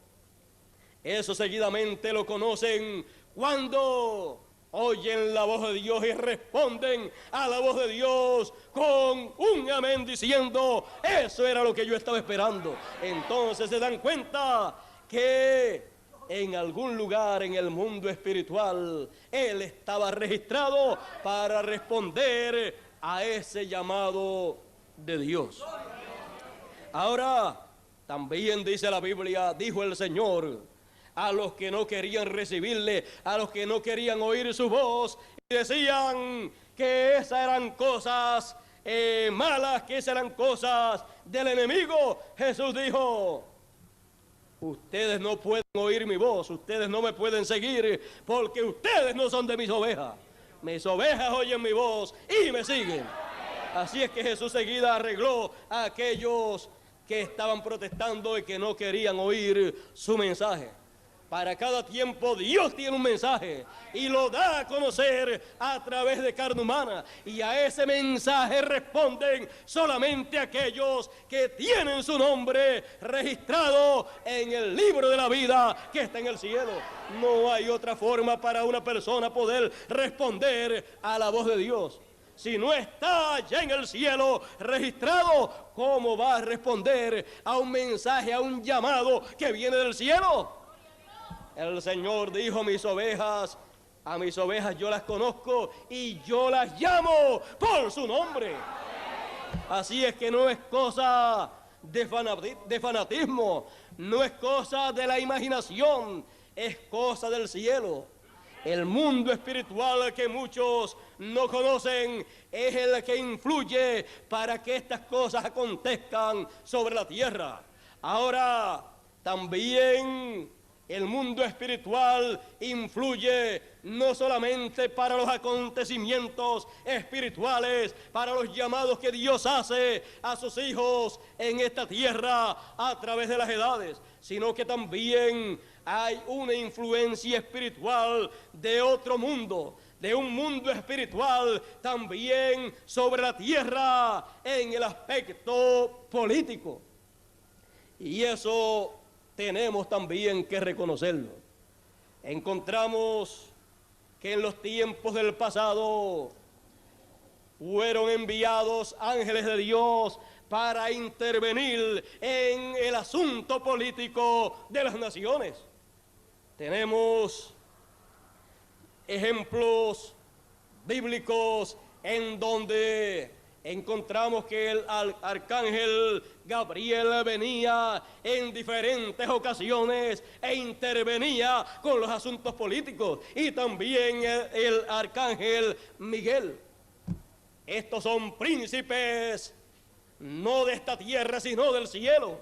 Eso seguidamente lo conocen cuando oyen la voz de Dios y responden a la voz de Dios con un amén diciendo: eso era lo que yo estaba esperando. Entonces se dan cuenta que en algún lugar en el mundo espiritual él estaba registrado para responder a ese llamado de Dios. Ahora, también dice la Biblia, dijo el Señor a los que no querían recibirle, a los que no querían oír su voz, y decían que esas eran cosas malas, que esas eran cosas del enemigo. Jesús dijo: ustedes no pueden oír mi voz, ustedes no me pueden seguir, porque ustedes no son de mis ovejas. Mis ovejas oyen mi voz y me siguen. Así es que Jesús seguida arregló a aquellos que estaban protestando y que no querían oír su mensaje. Para cada tiempo Dios tiene un mensaje y lo da a conocer a través de carne humana, y a ese mensaje responden solamente aquellos que tienen su nombre registrado en el libro de la vida que está en el cielo. No hay otra forma para una persona poder responder a la voz de Dios. Si no está ya en el cielo registrado, ¿cómo va a responder a un mensaje, a un llamado que viene del cielo? El Señor dijo: a mis ovejas yo las conozco y yo las llamo por su nombre. Así es que no es cosa de fanatismo, no es cosa de la imaginación, es cosa del cielo. El mundo espiritual que muchos no conocen es el que influye para que estas cosas acontezcan sobre la tierra. Ahora, también el mundo espiritual influye no solamente para los acontecimientos espirituales, para los llamados que Dios hace a sus hijos en esta tierra a través de las edades, sino que también hay una influencia espiritual de otro mundo, de un mundo espiritual también sobre la tierra en el aspecto político. Y eso tenemos también que reconocerlo. Encontramos que en los tiempos del pasado fueron enviados ángeles de Dios para intervenir en el asunto político de las naciones. Tenemos ejemplos bíblicos en donde encontramos que el arcángel Gabriel venía en diferentes ocasiones e intervenía con los asuntos políticos, y también el arcángel Miguel. Estos son príncipes no de esta tierra, sino del cielo,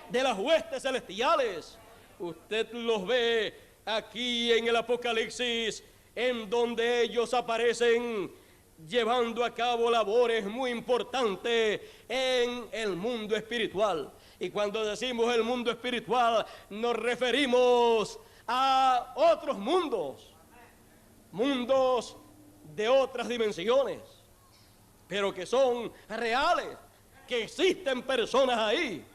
de las huestes celestiales. Usted los ve aquí en el Apocalipsis, en donde ellos aparecen llevando a cabo labores muy importantes en el mundo espiritual. Y cuando decimos el mundo espiritual, nos referimos a otros mundos, mundos de otras dimensiones, pero que son reales, que existen personas ahí.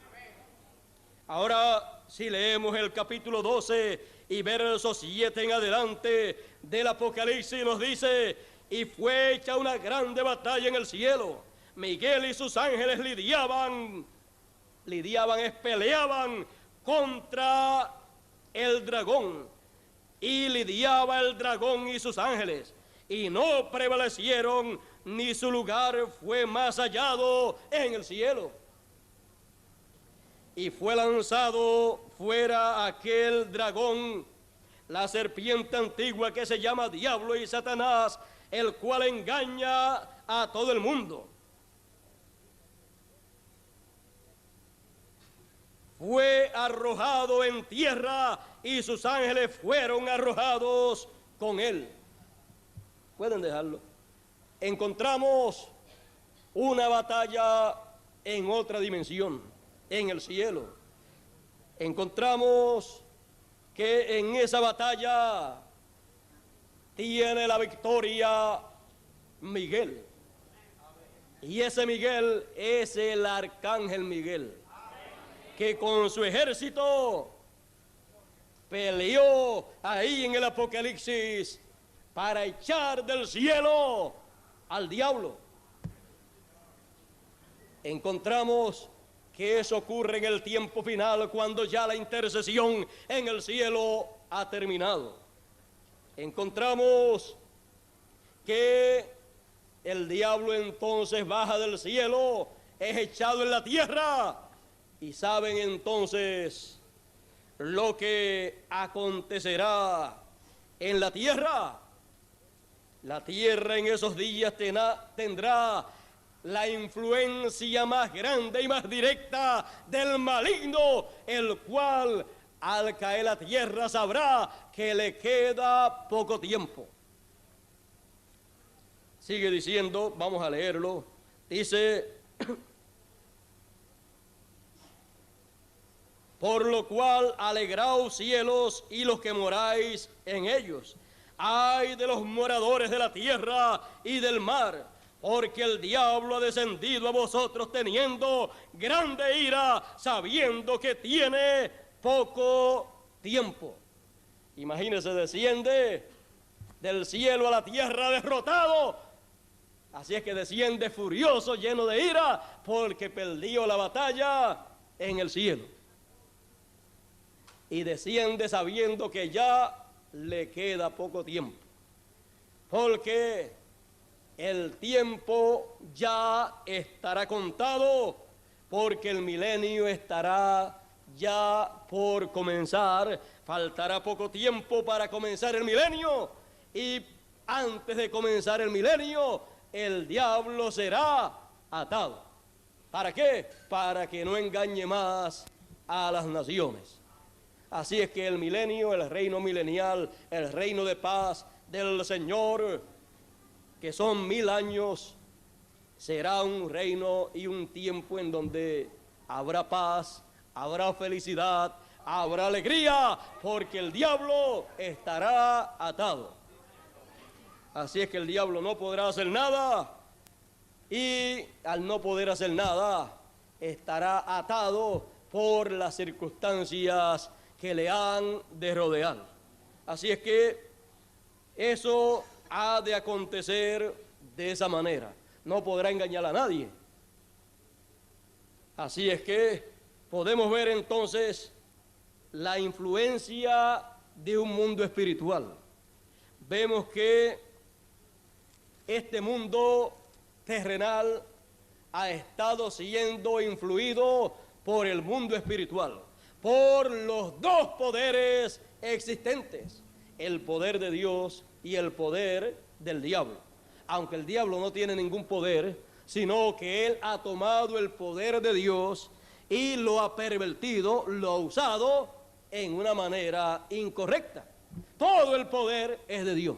Ahora, si leemos el capítulo 12 y versos 7 en adelante del Apocalipsis, nos dice: y fue hecha una grande batalla en el cielo. Miguel y sus ángeles peleaban contra el dragón, y lidiaba el dragón y sus ángeles, y no prevalecieron, ni su lugar fue más hallado en el cielo. Y fue lanzado fuera aquel dragón, la serpiente antigua que se llama Diablo y Satanás, el cual engaña a todo el mundo. Fue arrojado en tierra y sus ángeles fueron arrojados con él. Pueden dejarlo. Encontramos una batalla en otra dimensión, en el cielo. Encontramos que en esa batalla tiene la victoria Miguel. Y ese Miguel es el arcángel Miguel, que con su ejército peleó ahí en el Apocalipsis para echar del cielo al diablo. Encontramos que eso ocurre en el tiempo final, cuando ya la intercesión en el cielo ha terminado. Encontramos que el diablo entonces baja del cielo, es echado en la tierra, y saben entonces lo que acontecerá en la tierra. La tierra en esos días tendrá la influencia más grande y más directa del maligno, el cual al caer la tierra sabrá que le queda poco tiempo. Sigue diciendo, vamos a leerlo, dice: por lo cual alegraos cielos y los que moráis en ellos. Ay de los moradores de la tierra y del mar, porque el diablo ha descendido a vosotros teniendo grande ira, sabiendo que tiene poco tiempo. Imagínese, desciende del cielo a la tierra derrotado. Así es que desciende furioso, lleno de ira, porque perdió la batalla en el cielo. Y desciende sabiendo que ya le queda poco tiempo, porque el tiempo ya estará contado, porque el milenio estará ya por comenzar. Faltará poco tiempo para comenzar el milenio, y antes de comenzar el milenio, el diablo será atado. ¿Para qué? Para que no engañe más a las naciones. Así es que el milenio, el reino milenial, el reino de paz del Señor, que son 1000 años, será un reino y un tiempo en donde habrá paz, habrá felicidad, habrá alegría, porque el diablo estará atado. Así es que el diablo no podrá hacer nada, y al no poder hacer nada, estará atado por las circunstancias que le han de rodear. Así es que eso ha de acontecer de esa manera. No podrá engañar a nadie. Así es que podemos ver entonces la influencia de un mundo espiritual. Vemos que este mundo terrenal ha estado siendo influido por el mundo espiritual, por los dos poderes existentes, el poder de Dios y el poder del diablo. Aunque el diablo no tiene ningún poder, sino que él ha tomado el poder de Dios y lo ha pervertido, lo ha usado en una manera incorrecta. Todo el poder es de Dios.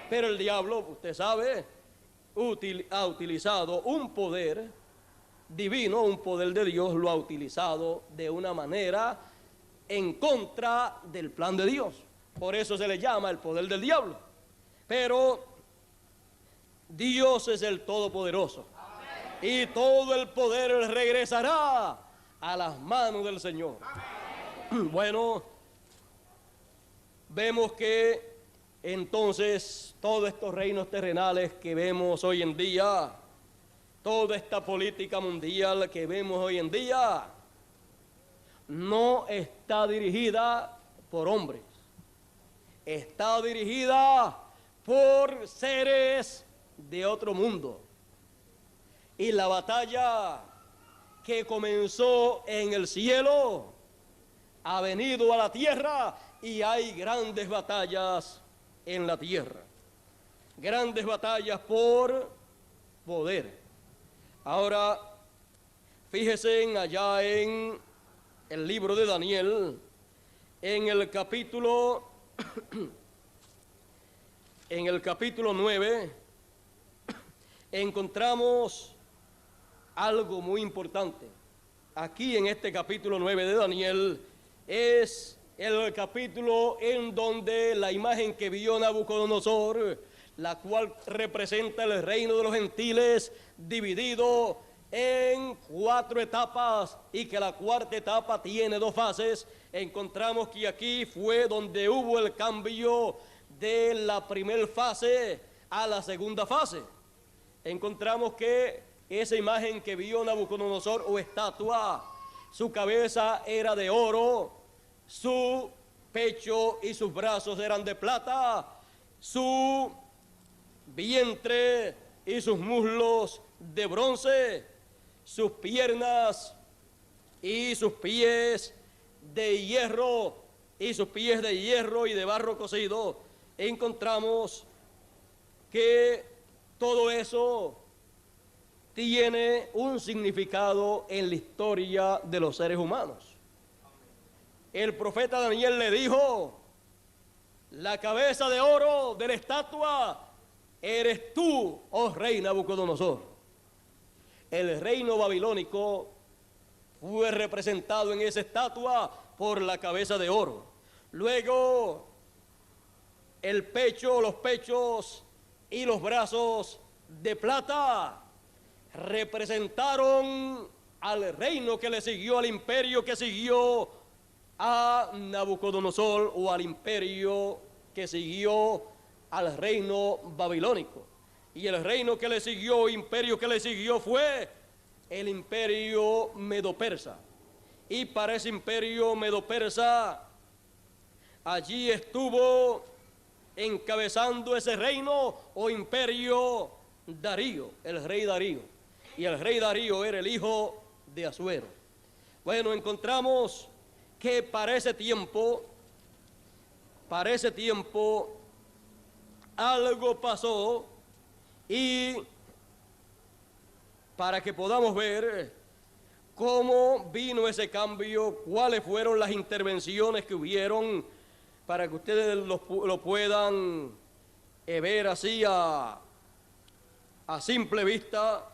Pero el diablo, usted sabe, ha utilizado un poder divino, un poder de Dios, lo ha utilizado de una manera en contra del plan de Dios. Por eso se le llama el poder del diablo. Pero Dios es el Todopoderoso. Y todo el poder regresará a las manos del Señor. Bueno, vemos que entonces todos estos reinos terrenales que vemos hoy en día, toda esta política mundial que vemos hoy en día, no está dirigida por hombres, está dirigida por seres de otro mundo. Y la batalla que comenzó en el cielo ha venido a la tierra, y hay grandes batallas en la tierra, grandes batallas por poder. Ahora, fíjense allá en el libro de Daniel, en el capítulo 9, encontramos algo muy importante. Aquí en este capítulo 9 de Daniel es el capítulo en donde la imagen que vio Nabucodonosor, la cual representa el reino de los gentiles dividido en 4 etapas, y que la cuarta etapa tiene 2 fases, encontramos que aquí fue donde hubo el cambio de la primera fase a la segunda fase. Encontramos que esa imagen que vio Nabucodonosor o estatua, su cabeza era de oro, su pecho y sus brazos eran de plata, su vientre y sus muslos de bronce, sus piernas y sus pies de hierro y sus pies de hierro y de barro cocido. Encontramos que todo eso tiene un significado en la historia de los seres humanos. El profeta Daniel le dijo: la cabeza de oro de la estatua eres tú, oh rey Nabucodonosor. El reino babilónico fue representado en esa estatua por la cabeza de oro. Luego, el pecho, los pechos y los brazos de plata representaron al reino que le siguió, al imperio que siguió a Nabucodonosor, o al imperio que siguió al reino babilónico. Y el reino que le siguió, imperio que le siguió, fue el imperio medo-persa. Y para ese imperio medo-persa, allí estuvo encabezando ese reino o imperio Darío, el rey Darío. Y el rey Darío era el hijo de Asuero. Bueno, encontramos que para ese tiempo algo pasó, y para que podamos ver cómo vino ese cambio, cuáles fueron las intervenciones que hubieron, para que ustedes lo puedan ver así a simple vista.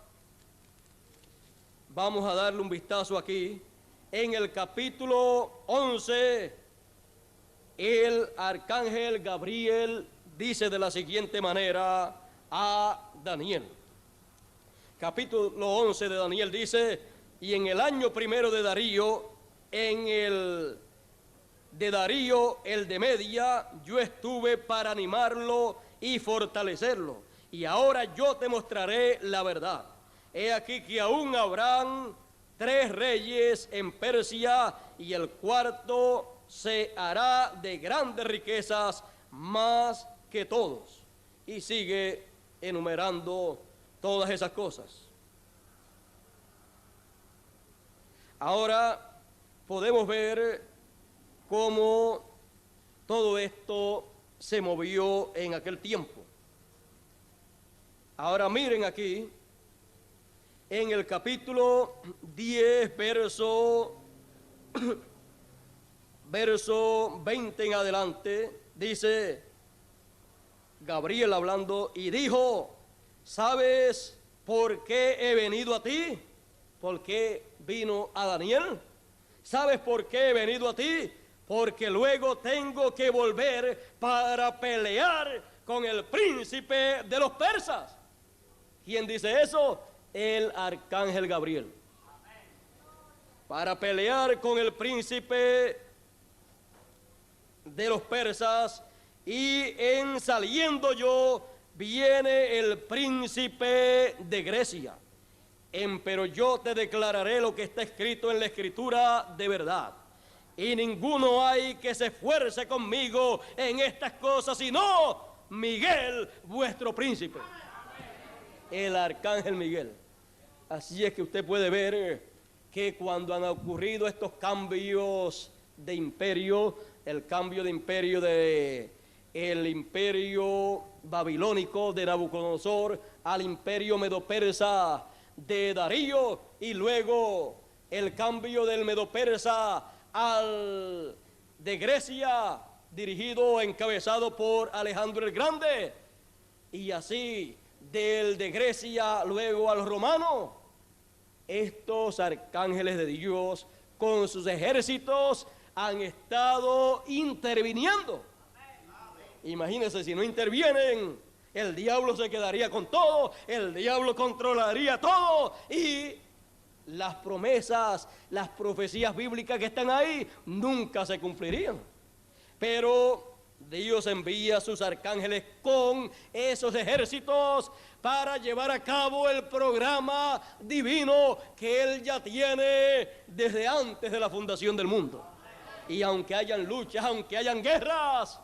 Vamos a darle un vistazo aquí. En el capítulo 11, el arcángel Gabriel dice de la siguiente manera a Daniel. Capítulo 11 de Daniel dice: y en el año primero de Darío, el de Media, yo estuve para animarlo y fortalecerlo. Y ahora yo te mostraré la verdad. He aquí que aún habrán 3 reyes en Persia, y el cuarto se hará de grandes riquezas más que todos. Y sigue enumerando todas esas cosas. Ahora podemos ver cómo todo esto se movió en aquel tiempo. Ahora miren aquí, en el capítulo 10, verso 20 en adelante, dice Gabriel hablando, y dijo: ¿sabes por qué he venido a ti? ¿Por qué vino a Daniel? ¿Sabes por qué he venido a ti? Porque luego tengo que volver para pelear con el príncipe de los persas. ¿Quién dice eso? El arcángel Gabriel. Para pelear con el príncipe de los persas, y en saliendo yo viene el príncipe de Grecia. Pero yo te declararé lo que está escrito en la escritura de verdad, y ninguno hay que se esfuerce conmigo en estas cosas, sino Miguel, vuestro príncipe. El arcángel Miguel. Así es que usted puede ver que cuando han ocurrido estos cambios de imperio, el cambio de imperio de el imperio babilónico de Nabucodonosor al imperio medo-persa de Darío, y luego el cambio del medo-persa al de Grecia, dirigido, encabezado por Alejandro el Grande, y así del de Grecia luego al romano. Estos arcángeles de Dios con sus ejércitos han estado interviniendo. Imagínense, si no intervienen, el diablo se quedaría con todo, el diablo controlaría todo, y las promesas, las profecías bíblicas que están ahí, nunca se cumplirían. Pero Dios envía a sus arcángeles con esos ejércitos para llevar a cabo el programa divino que Él ya tiene desde antes de la fundación del mundo. Y aunque hayan luchas, aunque hayan guerras,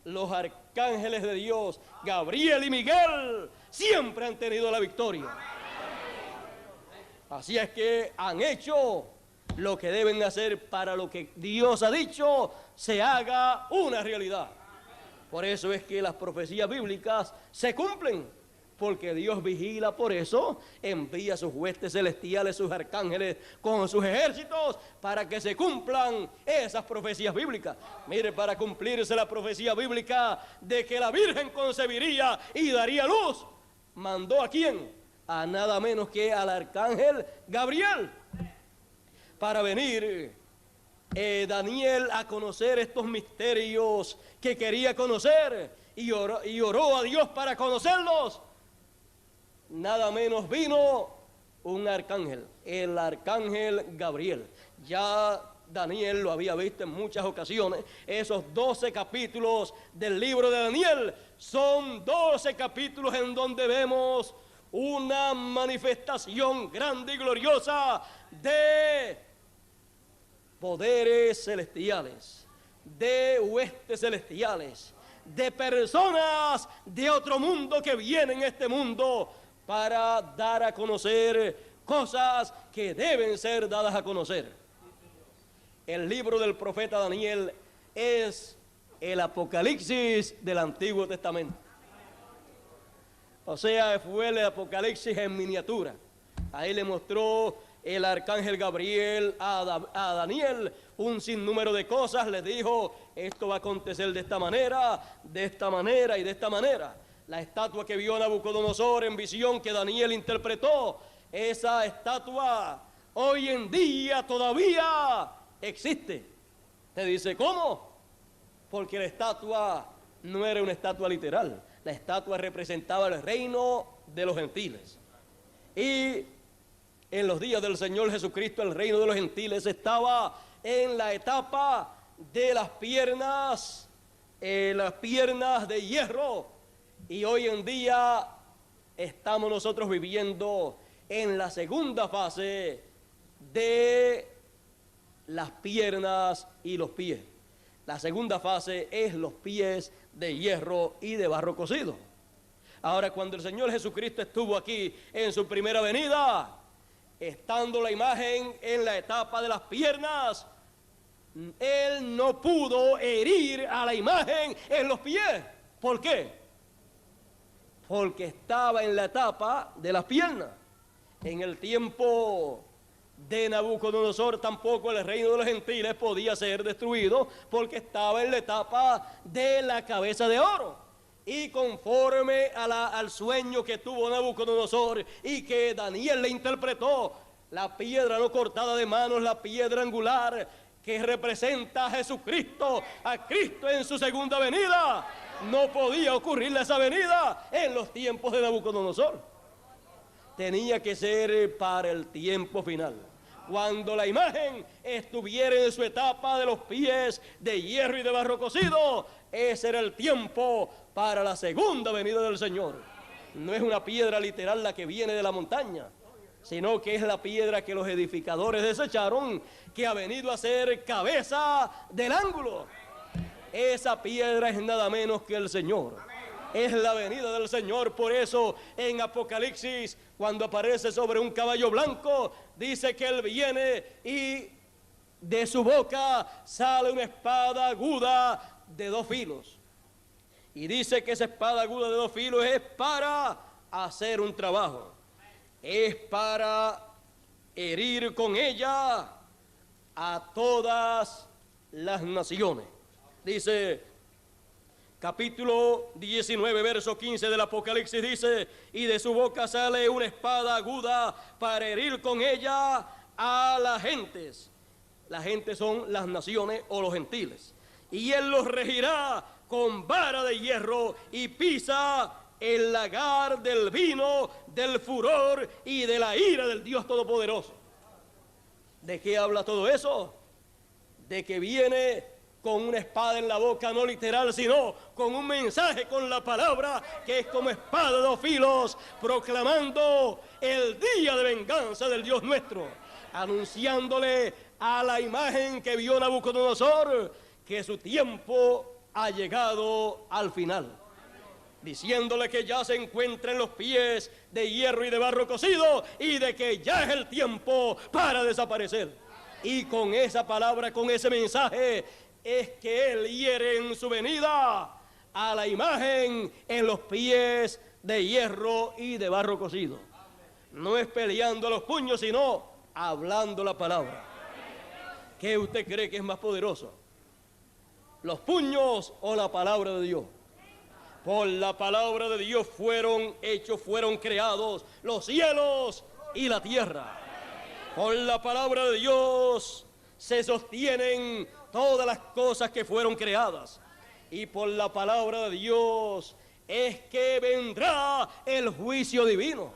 los arcángeles de Dios, Gabriel y Miguel, siempre han tenido la victoria. Así es que han hecho lo que deben hacer para lo que Dios ha dicho se haga una realidad. Por eso es que las profecías bíblicas se cumplen, porque Dios vigila, por eso envía sus huestes celestiales, sus arcángeles con sus ejércitos para que se cumplan esas profecías bíblicas. Mire, para cumplirse la profecía bíblica de que la Virgen concebiría y daría luz, ¿mandó a quién? A nada menos que al arcángel Gabriel, para venir Daniel a conocer estos misterios que quería conocer, y oró a Dios para conocerlos. Nada menos vino un arcángel, el arcángel Gabriel. Ya Daniel lo había visto en muchas ocasiones. Esos 12 capítulos del libro de Daniel son 12 capítulos en donde vemos una manifestación grande y gloriosa de poderes celestiales, de huestes celestiales, de personas de otro mundo que vienen a este mundo para dar a conocer cosas que deben ser dadas a conocer. El libro del profeta Daniel es el Apocalipsis del Antiguo Testamento. O sea, fue el Apocalipsis en miniatura. Ahí le mostró el arcángel Gabriel a Daniel un sinnúmero de cosas. Le dijo, esto va a acontecer de esta manera y de esta manera. La estatua que vio Nabucodonosor en visión que Daniel interpretó, esa estatua hoy en día todavía existe. Te dice, ¿cómo? Porque la estatua no era una estatua literal. La estatua representaba el reino de los gentiles. Y en los días del Señor Jesucristo, el reino de los gentiles estaba en la etapa de las piernas de hierro. Y hoy en día estamos nosotros viviendo en la segunda fase de las piernas y los pies. La segunda fase es los pies de hierro y de barro cocido. Ahora, cuando el Señor Jesucristo estuvo aquí en su primera venida, estando la imagen en la etapa de las piernas, Él no pudo herir a la imagen en los pies. ¿Por qué? Porque estaba en la etapa de las piernas. En el tiempo de Nabucodonosor tampoco el reino de los gentiles podía ser destruido, porque estaba en la etapa de la cabeza de oro. Y conforme al sueño que tuvo Nabucodonosor y que Daniel le interpretó, la piedra no cortada de manos, la piedra angular que representa a Jesucristo, a Cristo en su segunda venida, no podía ocurrirle esa venida en los tiempos de Nabucodonosor. Tenía que ser para el tiempo final, cuando la imagen estuviera en su etapa de los pies de hierro y de barro cocido. Ese era el tiempo para la segunda venida del Señor. No es una piedra literal la que viene de la montaña, sino que es la piedra que los edificadores desecharon, que ha venido a ser cabeza del ángulo. Esa piedra es nada menos que el Señor. Es la venida del Señor. Por eso en Apocalipsis, cuando aparece sobre un caballo blanco, dice que Él viene y de su boca sale una espada aguda de 2 filos. Y dice que esa espada aguda de 2 filos es para hacer un trabajo. Es para herir con ella a todas las naciones. Dice, capítulo 19, verso 15 del Apocalipsis, dice, y de su boca sale una espada aguda para herir con ella a las gentes. Las gentes son las naciones o los gentiles. Y Él los regirá con vara de hierro y pisa el lagar del vino, del furor y de la ira del Dios Todopoderoso. ¿De qué habla todo eso? De que viene con una espada en la boca, no literal, sino con un mensaje, con la palabra, que es como espada de dos filos, proclamando el día de venganza del Dios nuestro, anunciándole a la imagen que vio Nabucodonosor que su tiempo ha llegado al final, diciéndole que ya se encuentra en los pies de hierro y de barro cocido y de que ya es el tiempo para desaparecer. Y con esa palabra, con ese mensaje, es que Él hiere en su venida a la imagen en los pies de hierro y de barro cocido. No es peleando a los puños, sino hablando la palabra. ¿Qué usted cree que es más poderoso? ¿Los puños o la palabra de Dios? Por la palabra de Dios fueron hechos, fueron creados los cielos y la tierra. Por la palabra de Dios se sostienen todas las cosas que fueron creadas. Y por la palabra de Dios es que vendrá el juicio divino.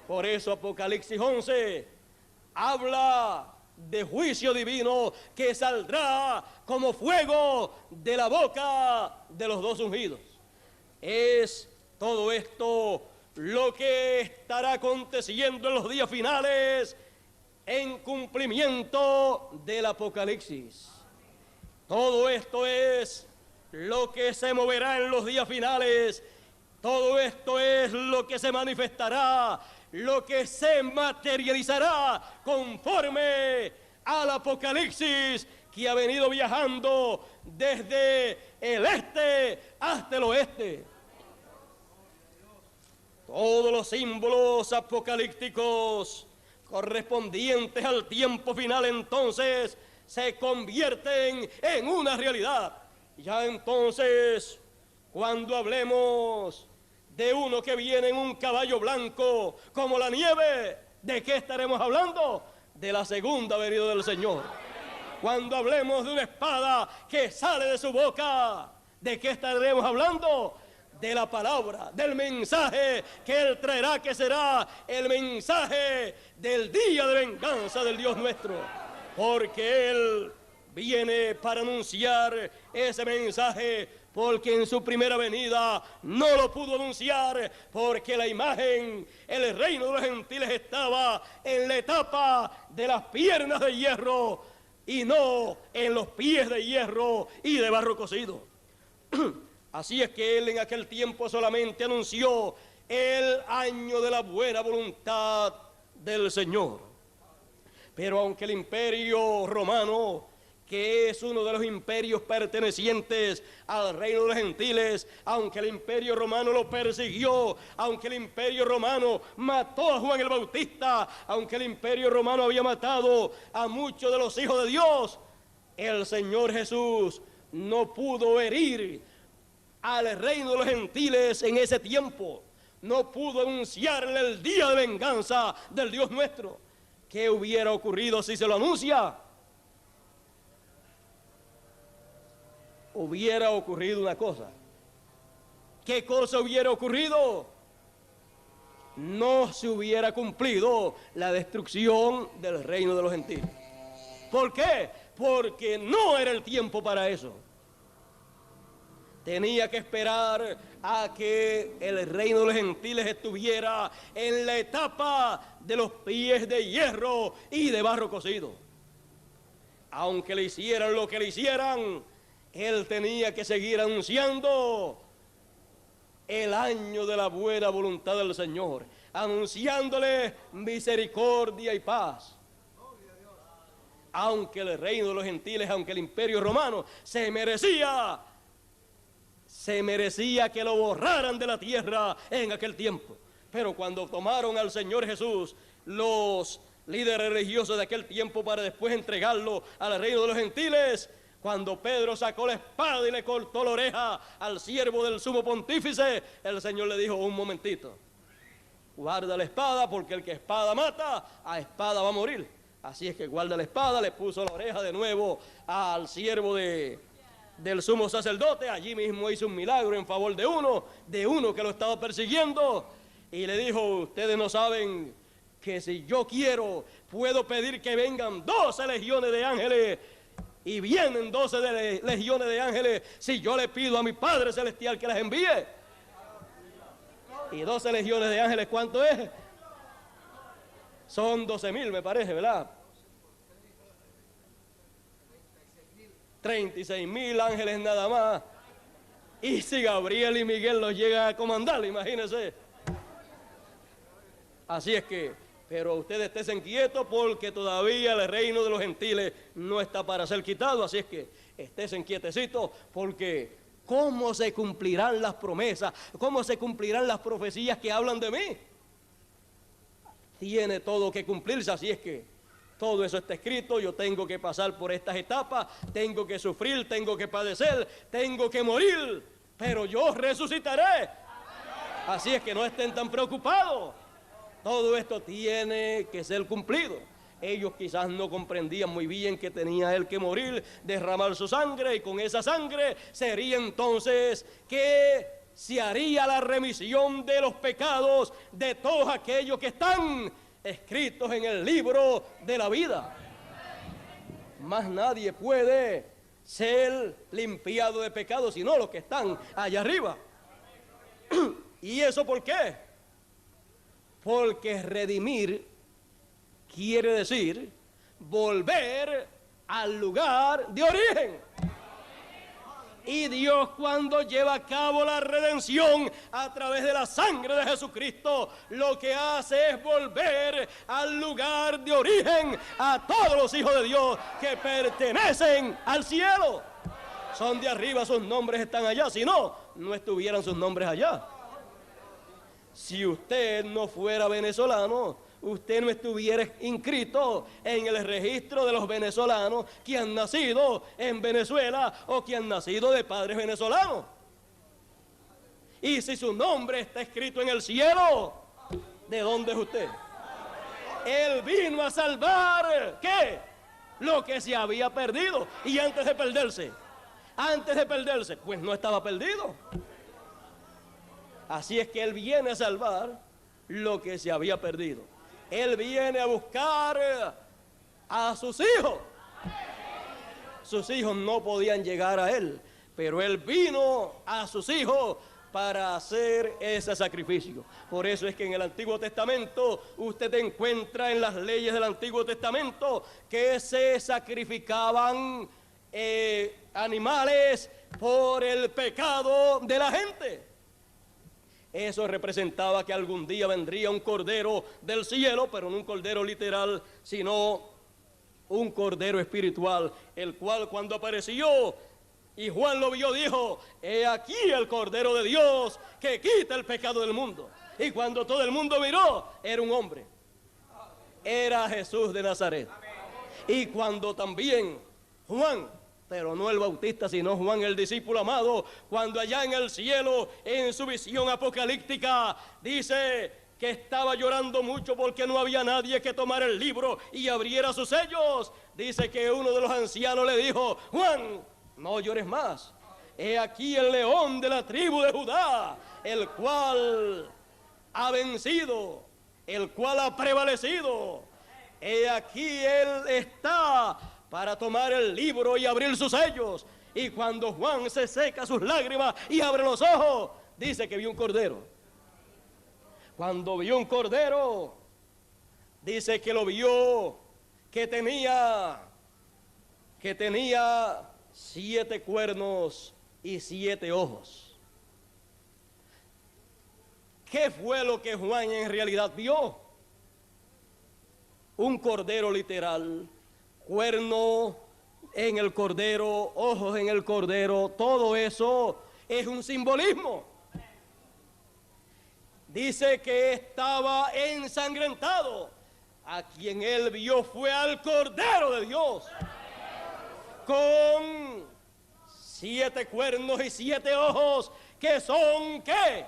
Por eso Apocalipsis 11 habla de juicio divino que saldrá como fuego de la boca de los dos ungidos. Es todo esto lo que estará aconteciendo en los días finales en cumplimiento del Apocalipsis. Todo esto es lo que se moverá en los días finales. Todo esto es lo que se manifestará, lo que se materializará conforme al Apocalipsis que ha venido viajando desde el este hasta el oeste. Todos los símbolos apocalípticos correspondientes al tiempo final entonces se convierten en una realidad. Ya entonces, cuando hablemos de uno que viene en un caballo blanco como la nieve, ¿de qué estaremos hablando? De la segunda venida del Señor. Cuando hablemos de una espada que sale de su boca, ¿de qué estaremos hablando? De la palabra, del mensaje que Él traerá, que será el mensaje del día de venganza del Dios nuestro. Porque Él viene para anunciar ese mensaje, porque en su primera venida no lo pudo anunciar, porque la imagen, el reino de los gentiles estaba en la etapa de las piernas de hierro y no en los pies de hierro y de barro cocido. Así es que Él en aquel tiempo solamente anunció el año de la buena voluntad del Señor. Pero aunque el imperio romano, que es uno de los imperios pertenecientes al reino de los gentiles, aunque el imperio romano lo persiguió, aunque el imperio romano mató a Juan el Bautista, aunque el imperio romano había matado a muchos de los hijos de Dios, el Señor Jesús no pudo herir al reino de los gentiles en ese tiempo. No pudo anunciarle el día de venganza del Dios nuestro. ¿Qué hubiera ocurrido si se lo anuncia? Hubiera ocurrido una cosa. ¿Qué cosa hubiera ocurrido? No se hubiera cumplido la destrucción del reino de los gentiles. ¿Por qué? Porque no era el tiempo para eso. Tenía que esperar a que el reino de los gentiles estuviera en la etapa de los pies de hierro y de barro cocido. Aunque le hicieran lo que le hicieran, Él tenía que seguir anunciando el año de la buena voluntad del Señor, anunciándole misericordia y paz. Aunque el reino de los gentiles, aunque el imperio romano se merecía que lo borraran de la tierra en aquel tiempo. Pero cuando tomaron al Señor Jesús, los líderes religiosos de aquel tiempo, para después entregarlo al reino de los gentiles, cuando Pedro sacó la espada y le cortó la oreja al siervo del sumo pontífice, el Señor le dijo: un momentito, guarda la espada, porque el que espada mata, a espada va a morir. Así es que guarda la espada, le puso la oreja de nuevo al siervo del sumo sacerdote. Allí mismo hizo un milagro en favor de uno que lo estaba persiguiendo, y le dijo: ustedes no saben que si yo quiero puedo pedir que vengan 12 legiones de ángeles, y vienen 12 legiones de ángeles si yo le pido a mi Padre Celestial que las envíe. Y 12 legiones de ángeles, ¿cuánto es? Son 12.000, me parece, ¿verdad? 36.000 ángeles nada más. Y si Gabriel y Miguel los llegan a comandar, imagínense. Así es que, pero ustedes estén quietos, porque todavía el reino de los gentiles no está para ser quitado. Así es que estén quietecitos, porque ¿cómo se cumplirán las promesas? ¿Cómo se cumplirán las profecías que hablan de mí? Tiene todo que cumplirse. Así es que todo eso está escrito. Yo tengo que pasar por estas etapas, tengo que sufrir, tengo que padecer, tengo que morir, pero yo resucitaré. Así es que no estén tan preocupados. Todo esto tiene que ser cumplido. Ellos quizás no comprendían muy bien que tenía él que morir, derramar su sangre, y con esa sangre sería entonces que se haría la remisión de los pecados de todos aquellos que están escritos en el libro de la vida. Más nadie puede ser limpiado de pecado sino los que están allá arriba. ¿Y eso por qué? Porque redimir quiere decir volver al lugar de origen. Y Dios, cuando lleva a cabo la redención a través de la sangre de Jesucristo, lo que hace es volver al lugar de origen a todos los hijos de Dios que pertenecen al cielo. Son de arriba, sus nombres están allá. Si no, no estuvieran sus nombres allá. Si usted no fuera venezolano, usted no estuviera inscrito en el registro de los venezolanos que han nacido en Venezuela o que han nacido de padres venezolanos. Y si su nombre está escrito en el cielo, ¿de dónde es usted? Él vino a salvar, ¿qué? Lo que se había perdido. Y antes de perderse, pues no estaba perdido. Así es que Él viene a salvar lo que se había perdido. Él viene a buscar a sus hijos. Sus hijos no podían llegar a Él, pero Él vino a sus hijos para hacer ese sacrificio. Por eso es que en el Antiguo Testamento usted encuentra en las leyes del Antiguo Testamento que se sacrificaban animales por el pecado de la gente. Eso representaba que algún día vendría un cordero del cielo, pero no un cordero literal, sino un cordero espiritual, el cual cuando apareció y Juan lo vio, dijo: he aquí el Cordero de Dios que quita el pecado del mundo. Y cuando todo el mundo miró, era un hombre, era Jesús de Nazaret. Y cuando también Juan, pero no el Bautista, sino Juan el discípulo amado, cuando allá en el cielo, en su visión apocalíptica, dice que estaba llorando mucho porque no había nadie que tomara el libro y abriera sus sellos. Dice que uno de los ancianos le dijo: Juan, no llores más. He aquí el león de la tribu de Judá, el cual ha vencido, el cual ha prevalecido. He aquí él está para tomar el libro y abrir sus sellos. Y cuando Juan se seca sus lágrimas y abre los ojos, dice que vio un cordero. Cuando vio un cordero, dice que lo vio, que tenía 7 cuernos y 7 ojos. ¿Qué fue lo que Juan en realidad vio? Un cordero literal, cuerno en el cordero, ojos en el cordero, todo eso es un simbolismo. Dice que estaba ensangrentado. A quien él vio fue al Cordero de Dios, con 7 cuernos y 7 ojos, que son ¿qué?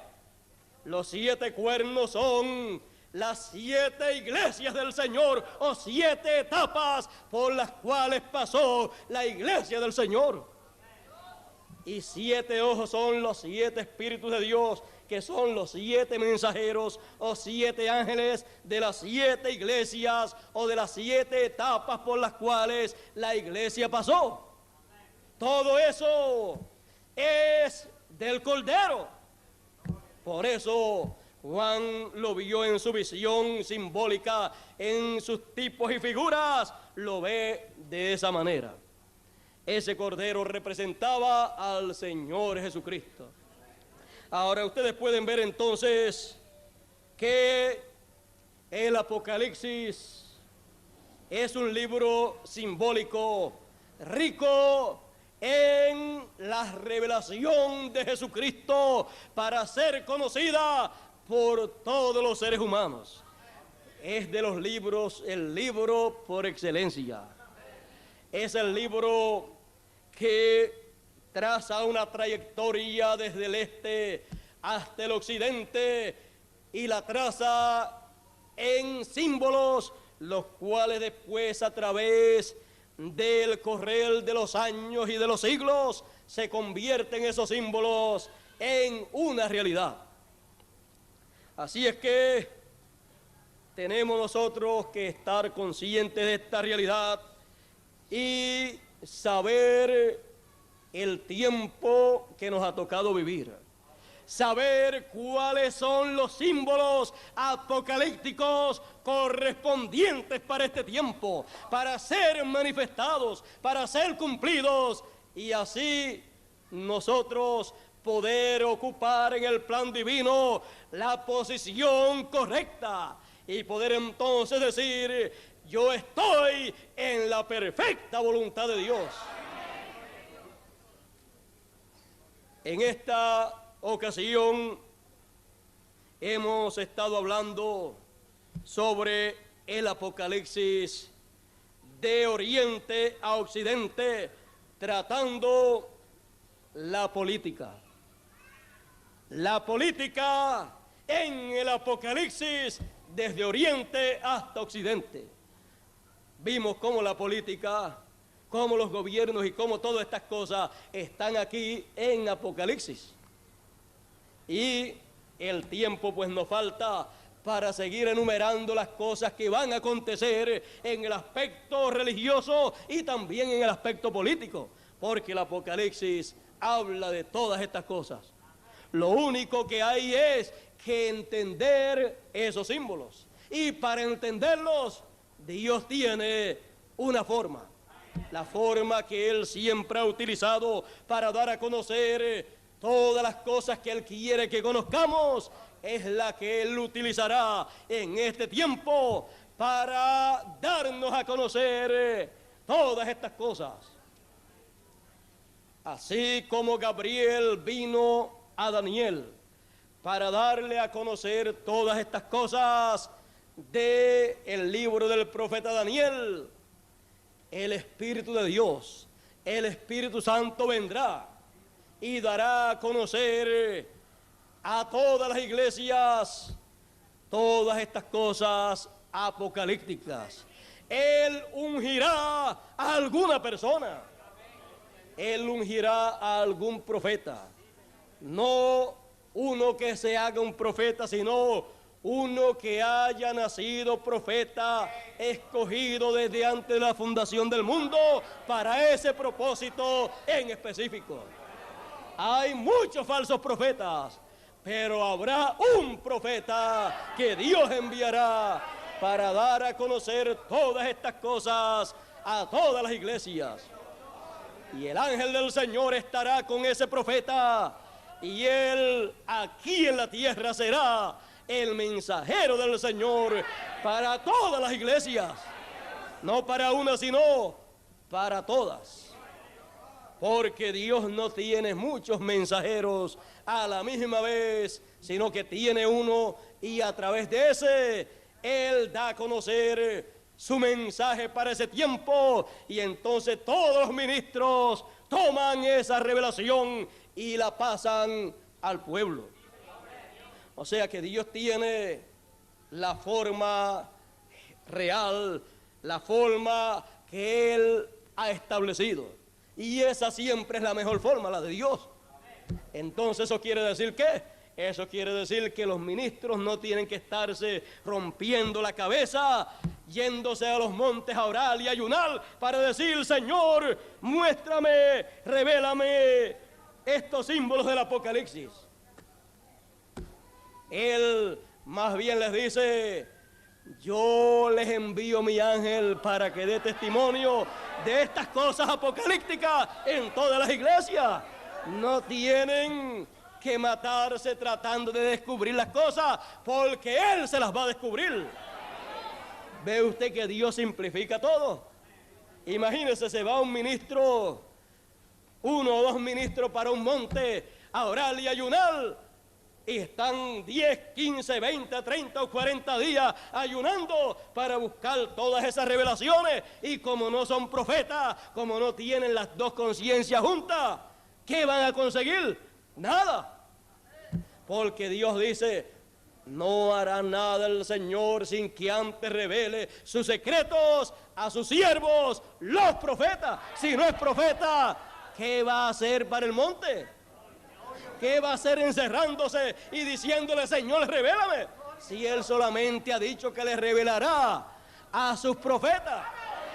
Los 7 cuernos son las 7 iglesias del Señor, o 7 etapas por las cuales pasó la iglesia del Señor. Y 7 ojos son los 7 espíritus de Dios, que son los 7 mensajeros o 7 ángeles de las 7 iglesias o de las 7 etapas por las cuales la iglesia pasó. Todo eso es del Cordero. Por eso Juan lo vio en su visión simbólica, en sus tipos y figuras, lo ve de esa manera. Ese Cordero representaba al Señor Jesucristo. Ahora ustedes pueden ver entonces que el Apocalipsis es un libro simbólico, rico en la revelación de Jesucristo para ser conocida por todos los seres humanos. Es de los libros, el libro por excelencia. Es el libro que traza una trayectoria desde el este hasta el occidente y la traza en símbolos, los cuales después a través del correr de los años y de los siglos se convierten esos símbolos en una realidad. Así es que tenemos nosotros que estar conscientes de esta realidad y saber el tiempo que nos ha tocado vivir, saber cuáles son los símbolos apocalípticos correspondientes para este tiempo, para ser manifestados, para ser cumplidos, y así nosotros poder ocupar en el plan divino la posición correcta y poder entonces decir: yo estoy en la perfecta voluntad de Dios. En esta ocasión hemos estado hablando sobre el Apocalipsis de Oriente a Occidente, tratando la política. La política en el Apocalipsis desde Oriente hasta Occidente. Vimos cómo la política, cómo los gobiernos y cómo todas estas cosas están aquí en Apocalipsis. Y el tiempo pues nos falta para seguir enumerando las cosas que van a acontecer en el aspecto religioso y también en el aspecto político, porque el Apocalipsis habla de todas estas cosas. Lo único que hay es que entender esos símbolos, y para entenderlos Dios tiene una forma, la forma que Él siempre ha utilizado para dar a conocer todas las cosas que Él quiere que conozcamos, es la que Él utilizará en este tiempo para darnos a conocer todas estas cosas. Así como Gabriel vino a Daniel para darle a conocer todas estas cosas del libro del profeta Daniel, el Espíritu de Dios, el Espíritu Santo vendrá y dará a conocer a todas las iglesias todas estas cosas apocalípticas. Él ungirá a alguna persona, Él ungirá a algún profeta, no uno que se haga un profeta, sino uno que haya nacido profeta, escogido desde antes de la fundación del mundo para ese propósito en específico. Hay muchos falsos profetas, pero habrá un profeta que Dios enviará para dar a conocer todas estas cosas a todas las iglesias. Y el ángel del Señor estará con ese profeta, y él aquí en la tierra será el mensajero del Señor para todas las iglesias, no para una, sino para todas. Porque Dios no tiene muchos mensajeros a la misma vez, sino que tiene uno, y a través de ese Él da a conocer su mensaje para ese tiempo, y entonces todos los ministros toman esa revelación y la pasan al pueblo. O sea que Dios tiene la forma real, la forma que Él ha establecido. Y esa siempre es la mejor forma, la de Dios. Entonces, ¿eso quiere decir qué? Eso quiere decir que los ministros no tienen que estarse rompiendo la cabeza, yéndose a los montes a orar y ayunar para decir: Señor, muéstrame, revélame estos símbolos del Apocalipsis. Él más bien les dice: yo les envío mi ángel para que dé testimonio de estas cosas apocalípticas en todas las iglesias. No tienen que matarse tratando de descubrir las cosas, porque Él se las va a descubrir. ¿Ve usted que Dios simplifica todo? Imagínese, se va un ministro, 1 o 2 ministros para un monte a orar y ayunar, y están 10, 15, 20, 30 o 40 días ayunando para buscar todas esas revelaciones. Y como no son profetas, como no tienen las dos conciencias juntas, ¿qué van a conseguir? Nada. Porque Dios dice: no hará nada el Señor sin que antes revele sus secretos a sus siervos, los profetas. Si no es profeta, ¿qué va a hacer para el monte? ¿Qué va a hacer encerrándose y diciéndole: Señor, revélame? Si Él solamente ha dicho que le revelará a sus profetas.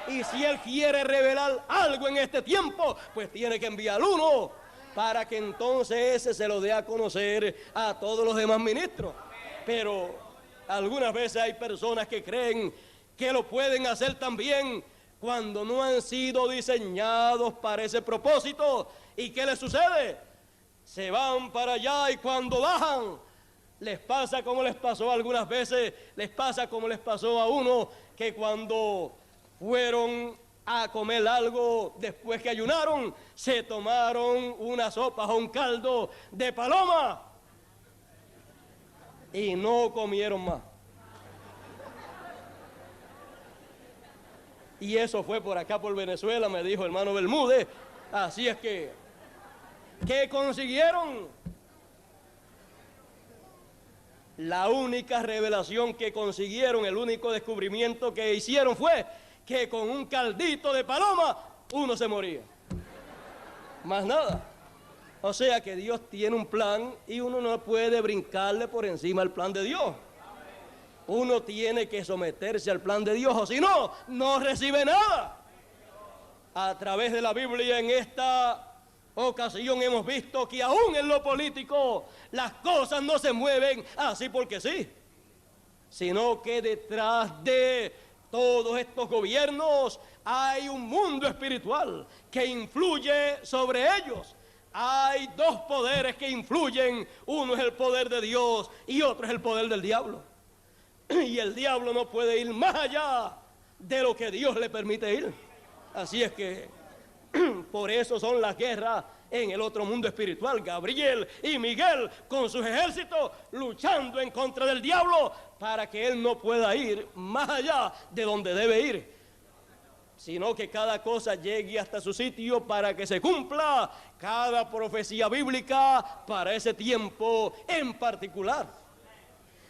Y si Él quiere revelar algo en este tiempo, pues tiene que enviar uno, para que entonces ese se lo dé a conocer a todos los demás ministros. Pero algunas veces hay personas que creen que lo pueden hacer también cuando no han sido diseñados para ese propósito. ¿Y qué les sucede? Se van para allá y cuando bajan, les pasa como les pasó algunas veces, les pasa como les pasó a uno, que cuando fueron a comer algo después que ayunaron, se tomaron una sopa o un caldo de paloma y no comieron más. Y eso fue por acá, por Venezuela, me dijo hermano Bermúdez. Así es que, ¿qué consiguieron? La única revelación que consiguieron, el único descubrimiento que hicieron fue que con un caldito de paloma uno se moría. Más nada. O sea que Dios tiene un plan y uno no puede brincarle por encima del plan de Dios. Uno tiene que someterse al plan de Dios, o si no, no recibe nada. A través de la Biblia en esta ocasión hemos visto que aún en lo político las cosas no se mueven así porque sí, sino que detrás de todos estos gobiernos hay un mundo espiritual que influye sobre ellos. Hay dos poderes que influyen, uno es el poder de Dios y otro es el poder del diablo. Y el diablo no puede ir más allá de lo que Dios le permite ir. Así es que por eso son las guerras en el otro mundo espiritual. Gabriel y Miguel con sus ejércitos luchando en contra del diablo para que él no pueda ir más allá de donde debe ir, sino que cada cosa llegue hasta su sitio para que se cumpla cada profecía bíblica para ese tiempo en particular.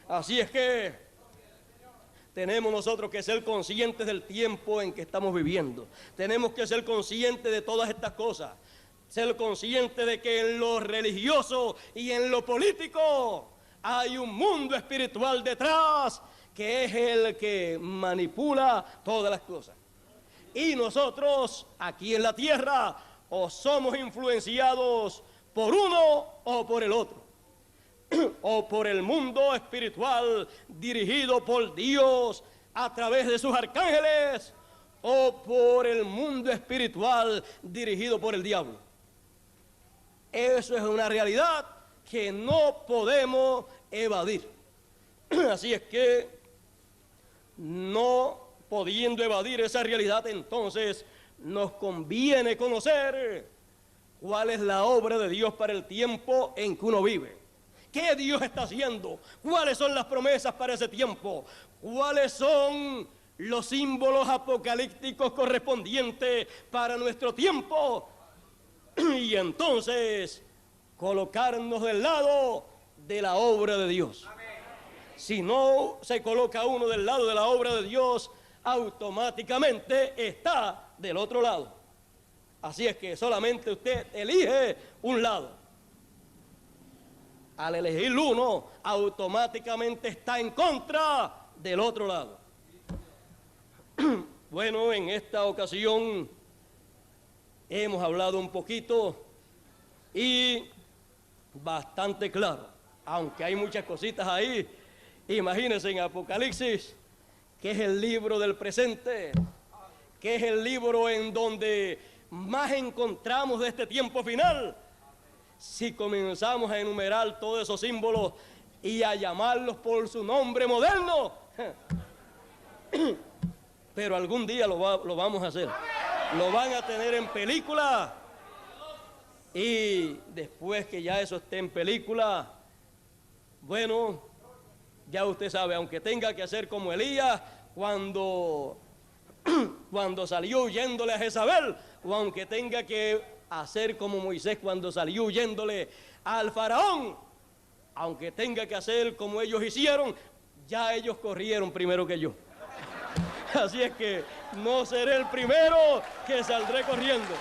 Así es que tenemos nosotros que ser conscientes del tiempo en que estamos viviendo. Tenemos que ser conscientes de todas estas cosas. Ser conscientes de que en lo religioso y en lo político hay un mundo espiritual detrás que es el que manipula todas las cosas. Y nosotros aquí en la tierra o somos influenciados por uno o por el otro. O por el mundo espiritual dirigido por Dios a través de sus arcángeles, o por el mundo espiritual dirigido por el diablo. Eso es una realidad que no podemos evadir. Así es que, no pudiendo evadir esa realidad, entonces nos conviene conocer cuál es la obra de Dios para el tiempo en que uno vive. ¿Qué Dios está haciendo? ¿Cuáles son las promesas para ese tiempo? ¿Cuáles son los símbolos apocalípticos correspondientes para nuestro tiempo? Y entonces colocarnos del lado de la obra de Dios. Si no se coloca uno del lado de la obra de Dios, automáticamente está del otro lado. Así es que solamente usted elige un lado. Al elegir uno, automáticamente está en contra del otro lado. Bueno, en esta ocasión hemos hablado un poquito y bastante claro, aunque hay muchas cositas ahí. Imagínense en Apocalipsis, que es el libro del presente, que es el libro en donde más encontramos de este tiempo final. Si comenzamos a enumerar todos esos símbolos y a llamarlos por su nombre moderno, pero algún día lo vamos a hacer. Lo van a tener en película, y después que ya eso esté en película, bueno, ya usted sabe, aunque tenga que hacer como Elías cuando salió huyéndole a Jezabel, o aunque tenga que hacer como Moisés cuando salió huyéndole al faraón, aunque tenga que hacer como ellos hicieron, ya ellos corrieron primero que yo. Así es que no seré el primero que saldré corriendo.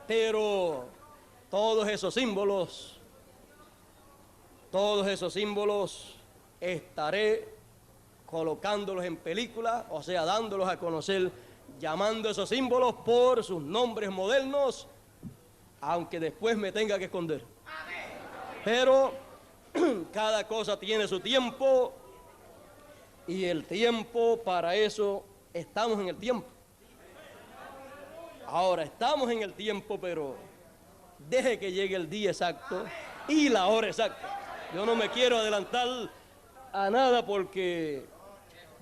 Pero todos esos símbolos estaré colocándolos en película, o sea, dándolos a conocer, llamando esos símbolos por sus nombres modernos, aunque después me tenga que esconder. Pero cada cosa tiene su tiempo, y el tiempo, para eso estamos en el tiempo. Ahora estamos en el tiempo, pero deje que llegue el día exacto y la hora exacta. Yo no me quiero adelantar a nada, porque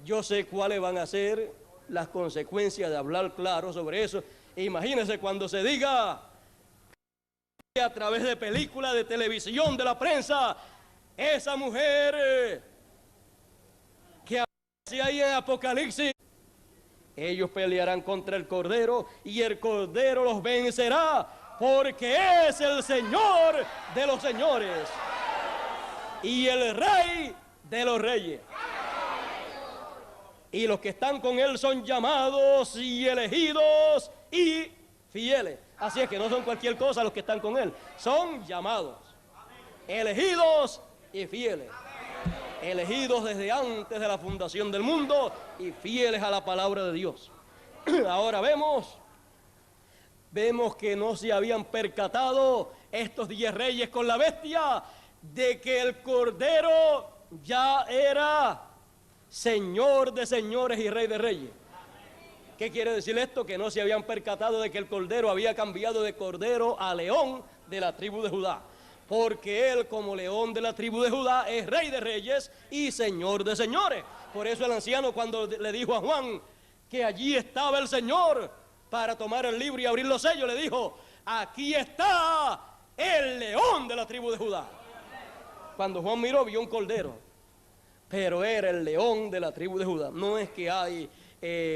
yo sé cuáles van a ser las consecuencias de hablar claro sobre eso. Imagínense cuando se diga a través de películas, de televisión, de la prensa, esa mujer que aparece ahí en Apocalipsis, ellos pelearán contra el Cordero y el Cordero los vencerá, porque es el Señor de los señores y el Rey de los reyes. Y los que están con Él son llamados y elegidos y fieles. Así es que no son cualquier cosa los que están con Él, son llamados, elegidos y fieles. Elegidos desde antes de la fundación del mundo y fieles a la palabra de Dios. Ahora vemos que no se habían percatado estos 10 reyes con la bestia de que el Cordero ya era Señor de señores y Rey de reyes. ¿Qué quiere decir esto? Que no se habían percatado de que el Cordero había cambiado de Cordero a León de la tribu de Judá. Porque Él, como León de la tribu de Judá, es Rey de reyes y Señor de señores. Por eso el anciano, cuando le dijo a Juan que allí estaba el Señor para tomar el libro y abrir los sellos, le dijo: aquí está el León de la tribu de Judá. Cuando Juan miró, vio un cordero, pero era el León de la tribu de Judá. No es que hay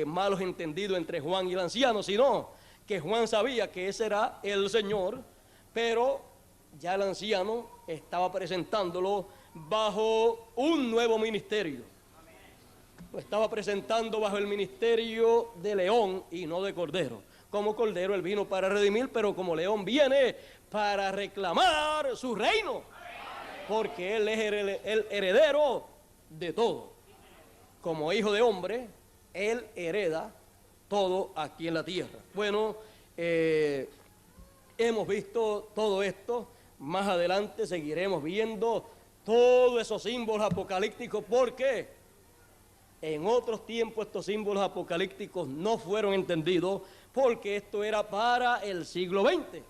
malos entendidos entre Juan y el anciano, sino que Juan sabía que ese era el Señor, pero ya el anciano estaba presentándolo bajo un nuevo ministerio. Lo estaba presentando bajo el ministerio de león y no de cordero. Como cordero Él vino para redimir, pero como león viene para reclamar su reino, porque Él es el heredero de todo. Como hijo de hombre, Él hereda todo aquí en la tierra. Bueno, hemos visto todo esto. Más adelante seguiremos viendo todos esos símbolos apocalípticos, porque en otros tiempos estos símbolos apocalípticos no fueron entendidos, porque esto era para el siglo XX.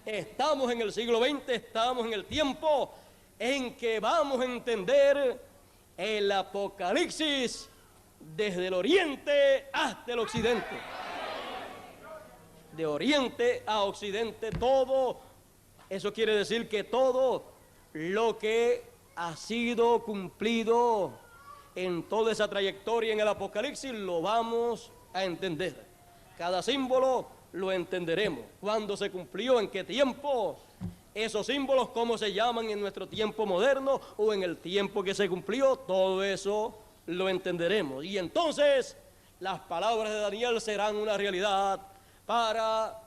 Estamos en el siglo XX, estamos en el tiempo en que vamos a entender el Apocalipsis desde el oriente hasta el occidente. De oriente a occidente, todo. Eso quiere decir que todo lo que ha sido cumplido en toda esa trayectoria en el Apocalipsis lo vamos a entender. Cada símbolo lo entenderemos. ¿Cuándo se cumplió? ¿En qué tiempo? Esos símbolos, ¿cómo se llaman en nuestro tiempo moderno o en el tiempo que se cumplió? Todo eso lo entenderemos. Y entonces las palabras de Daniel serán una realidad para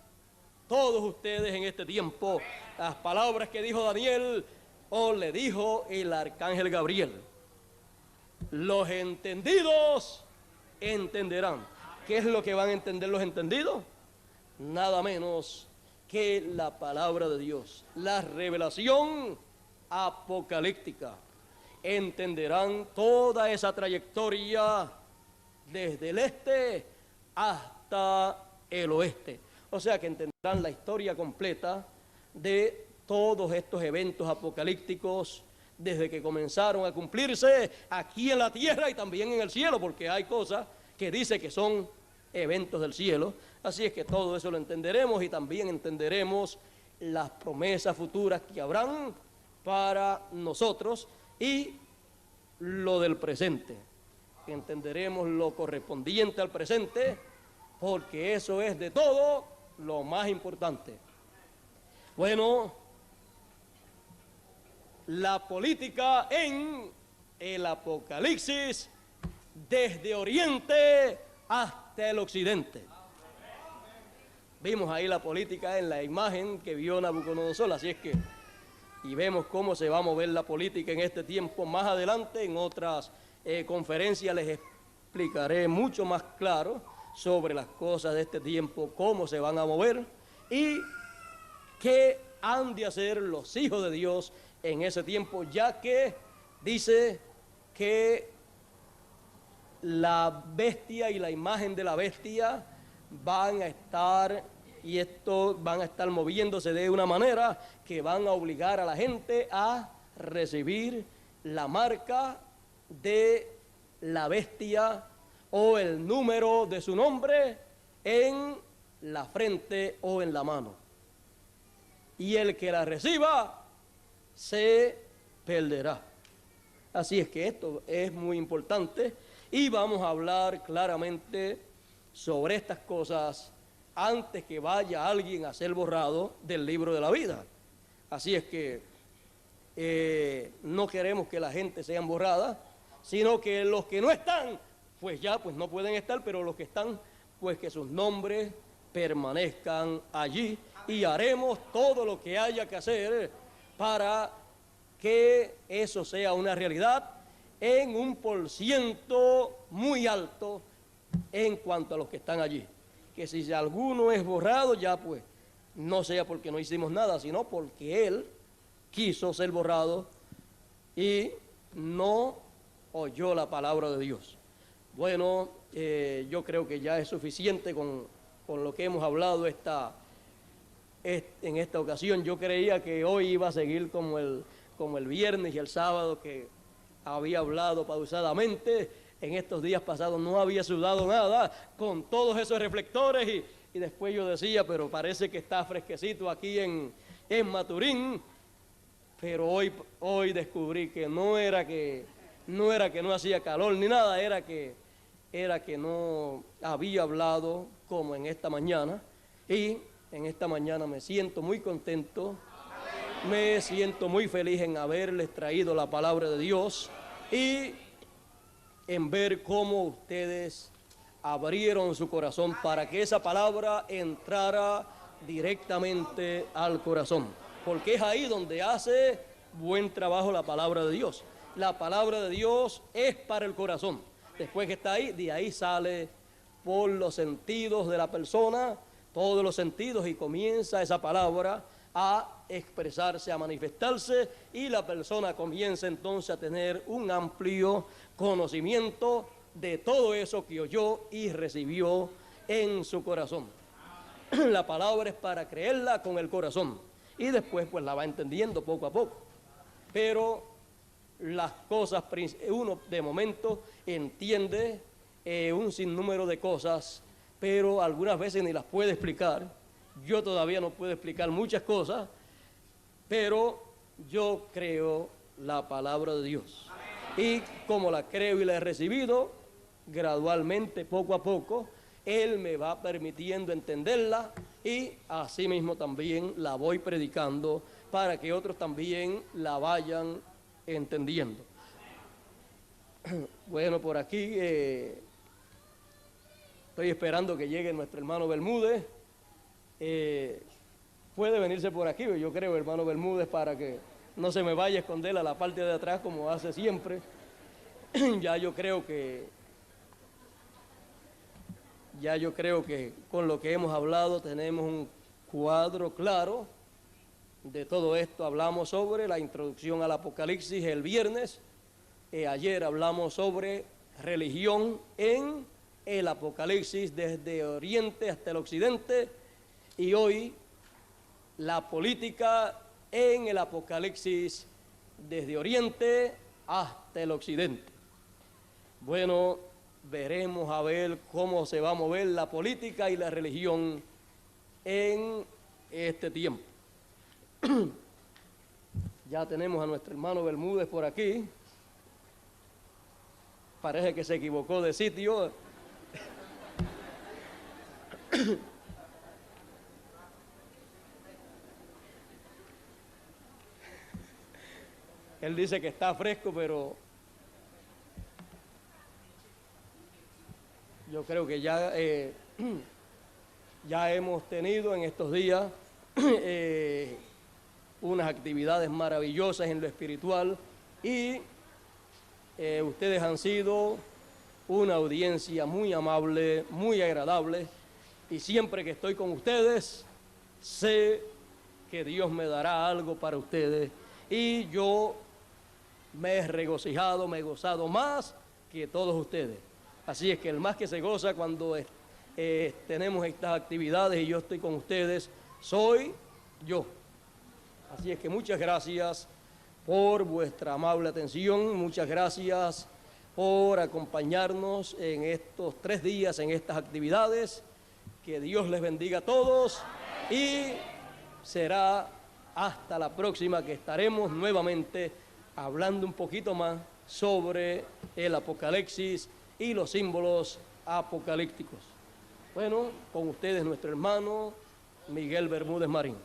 todos ustedes en este tiempo. Las palabras que dijo Daniel o le dijo el arcángel Gabriel. Los entendidos entenderán. ¿Qué es lo que van a entender los entendidos? Nada menos que la palabra de Dios, la revelación apocalíptica. Entenderán toda esa trayectoria desde el este hasta el oeste. O sea que entenderán la historia completa de todos estos eventos apocalípticos desde que comenzaron a cumplirse aquí en la tierra y también en el cielo, porque hay cosas que dice que son eventos del cielo. Así es que todo eso lo entenderemos y también entenderemos las promesas futuras que habrán para nosotros y lo del presente. Entenderemos lo correspondiente al presente, porque eso es de todo lo más importante. Bueno, la política en el Apocalipsis desde Oriente hasta el Occidente. Vimos ahí la política en la imagen que vio Nabucodonosor, así es que, y vemos cómo se va a mover la política en este tiempo. Más adelante, en otras conferencias, les explicaré mucho más claro sobre las cosas de este tiempo, cómo se van a mover y qué han de hacer los hijos de Dios en ese tiempo, ya que dice que la bestia y la imagen de la bestia van a estar, y esto van a estar moviéndose de una manera que van a obligar a la gente a recibir la marca de la bestia o el número de su nombre en la frente o en la mano. Y el que la reciba se perderá. Así es que esto es muy importante y vamos a hablar claramente sobre estas cosas antes que vaya alguien a ser borrado del libro de la vida. Así es que no queremos que la gente sea borrada, sino que los que no están, pues ya pues no pueden estar, pero los que están, pues que sus nombres permanezcan allí y haremos todo lo que haya que hacer para que eso sea una realidad en un % muy alto en cuanto a los que están allí. Que si alguno es borrado, ya pues no sea porque no hicimos nada, sino porque él quiso ser borrado y no oyó la palabra de Dios. Bueno, yo creo que ya es suficiente con lo que hemos hablado en esta ocasión. Yo creía que hoy iba a seguir como el viernes y el sábado, que había hablado pausadamente. En estos días pasados no había sudado nada con todos esos reflectores y después yo decía, pero parece que está fresquecito aquí en Maturín. Pero hoy descubrí que no era que no hacía calor ni nada, era que no había hablado como en esta mañana. Y en esta mañana me siento muy contento, me siento muy feliz en haberles traído la palabra de Dios y en ver cómo ustedes abrieron su corazón para que esa palabra entrara directamente al corazón, porque es ahí donde hace buen trabajo la palabra de Dios. La palabra de Dios es para el corazón. Después que está ahí, de ahí sale por los sentidos de la persona, todos los sentidos, y comienza esa palabra a expresarse, a manifestarse, y la persona comienza entonces a tener un amplio conocimiento de todo eso que oyó y recibió en su corazón. La palabra es para creerla con el corazón y después pues la va entendiendo poco a poco. Pero las cosas, uno de momento entiende un sinnúmero de cosas, pero algunas veces ni las puede explicar. Yo todavía no puedo explicar muchas cosas, pero yo creo la palabra de Dios. Y como la creo y la he recibido, gradualmente, poco a poco, Él me va permitiendo entenderla y así mismo también la voy predicando para que otros también la vayan entendiendo. Bueno, por aquí estoy esperando que llegue nuestro hermano Bermúdez. Puede venirse por aquí, yo creo, hermano Bermúdez, para que no se me vaya a esconder a la parte de atrás como hace siempre. Ya yo creo que con lo que hemos hablado tenemos un cuadro claro de todo esto. Hablamos sobre la introducción al Apocalipsis el viernes. Ayer hablamos sobre religión en el Apocalipsis desde Oriente hasta el Occidente, y hoy la política en el Apocalipsis desde Oriente hasta el Occidente. Bueno, veremos a ver cómo se va a mover la política y la religión en este tiempo. Ya tenemos a nuestro hermano Bermúdez por aquí. Parece que se equivocó de sitio. Él dice que está fresco, pero yo creo que ya hemos tenido en estos días unas actividades maravillosas en lo espiritual, y ustedes han sido una audiencia muy amable, muy agradable, y siempre que estoy con ustedes sé que Dios me dará algo para ustedes, y yo me he regocijado, me he gozado más que todos ustedes. Así es que el más que se goza cuando tenemos estas actividades y yo estoy con ustedes soy yo. Así es que muchas gracias por vuestra amable atención, muchas gracias por acompañarnos en estos 3 días en estas actividades. Que Dios les bendiga a todos y será hasta la próxima que estaremos nuevamente hablando un poquito más sobre el Apocalipsis y los símbolos apocalípticos. Bueno, con ustedes nuestro hermano Miguel Bermúdez Marín.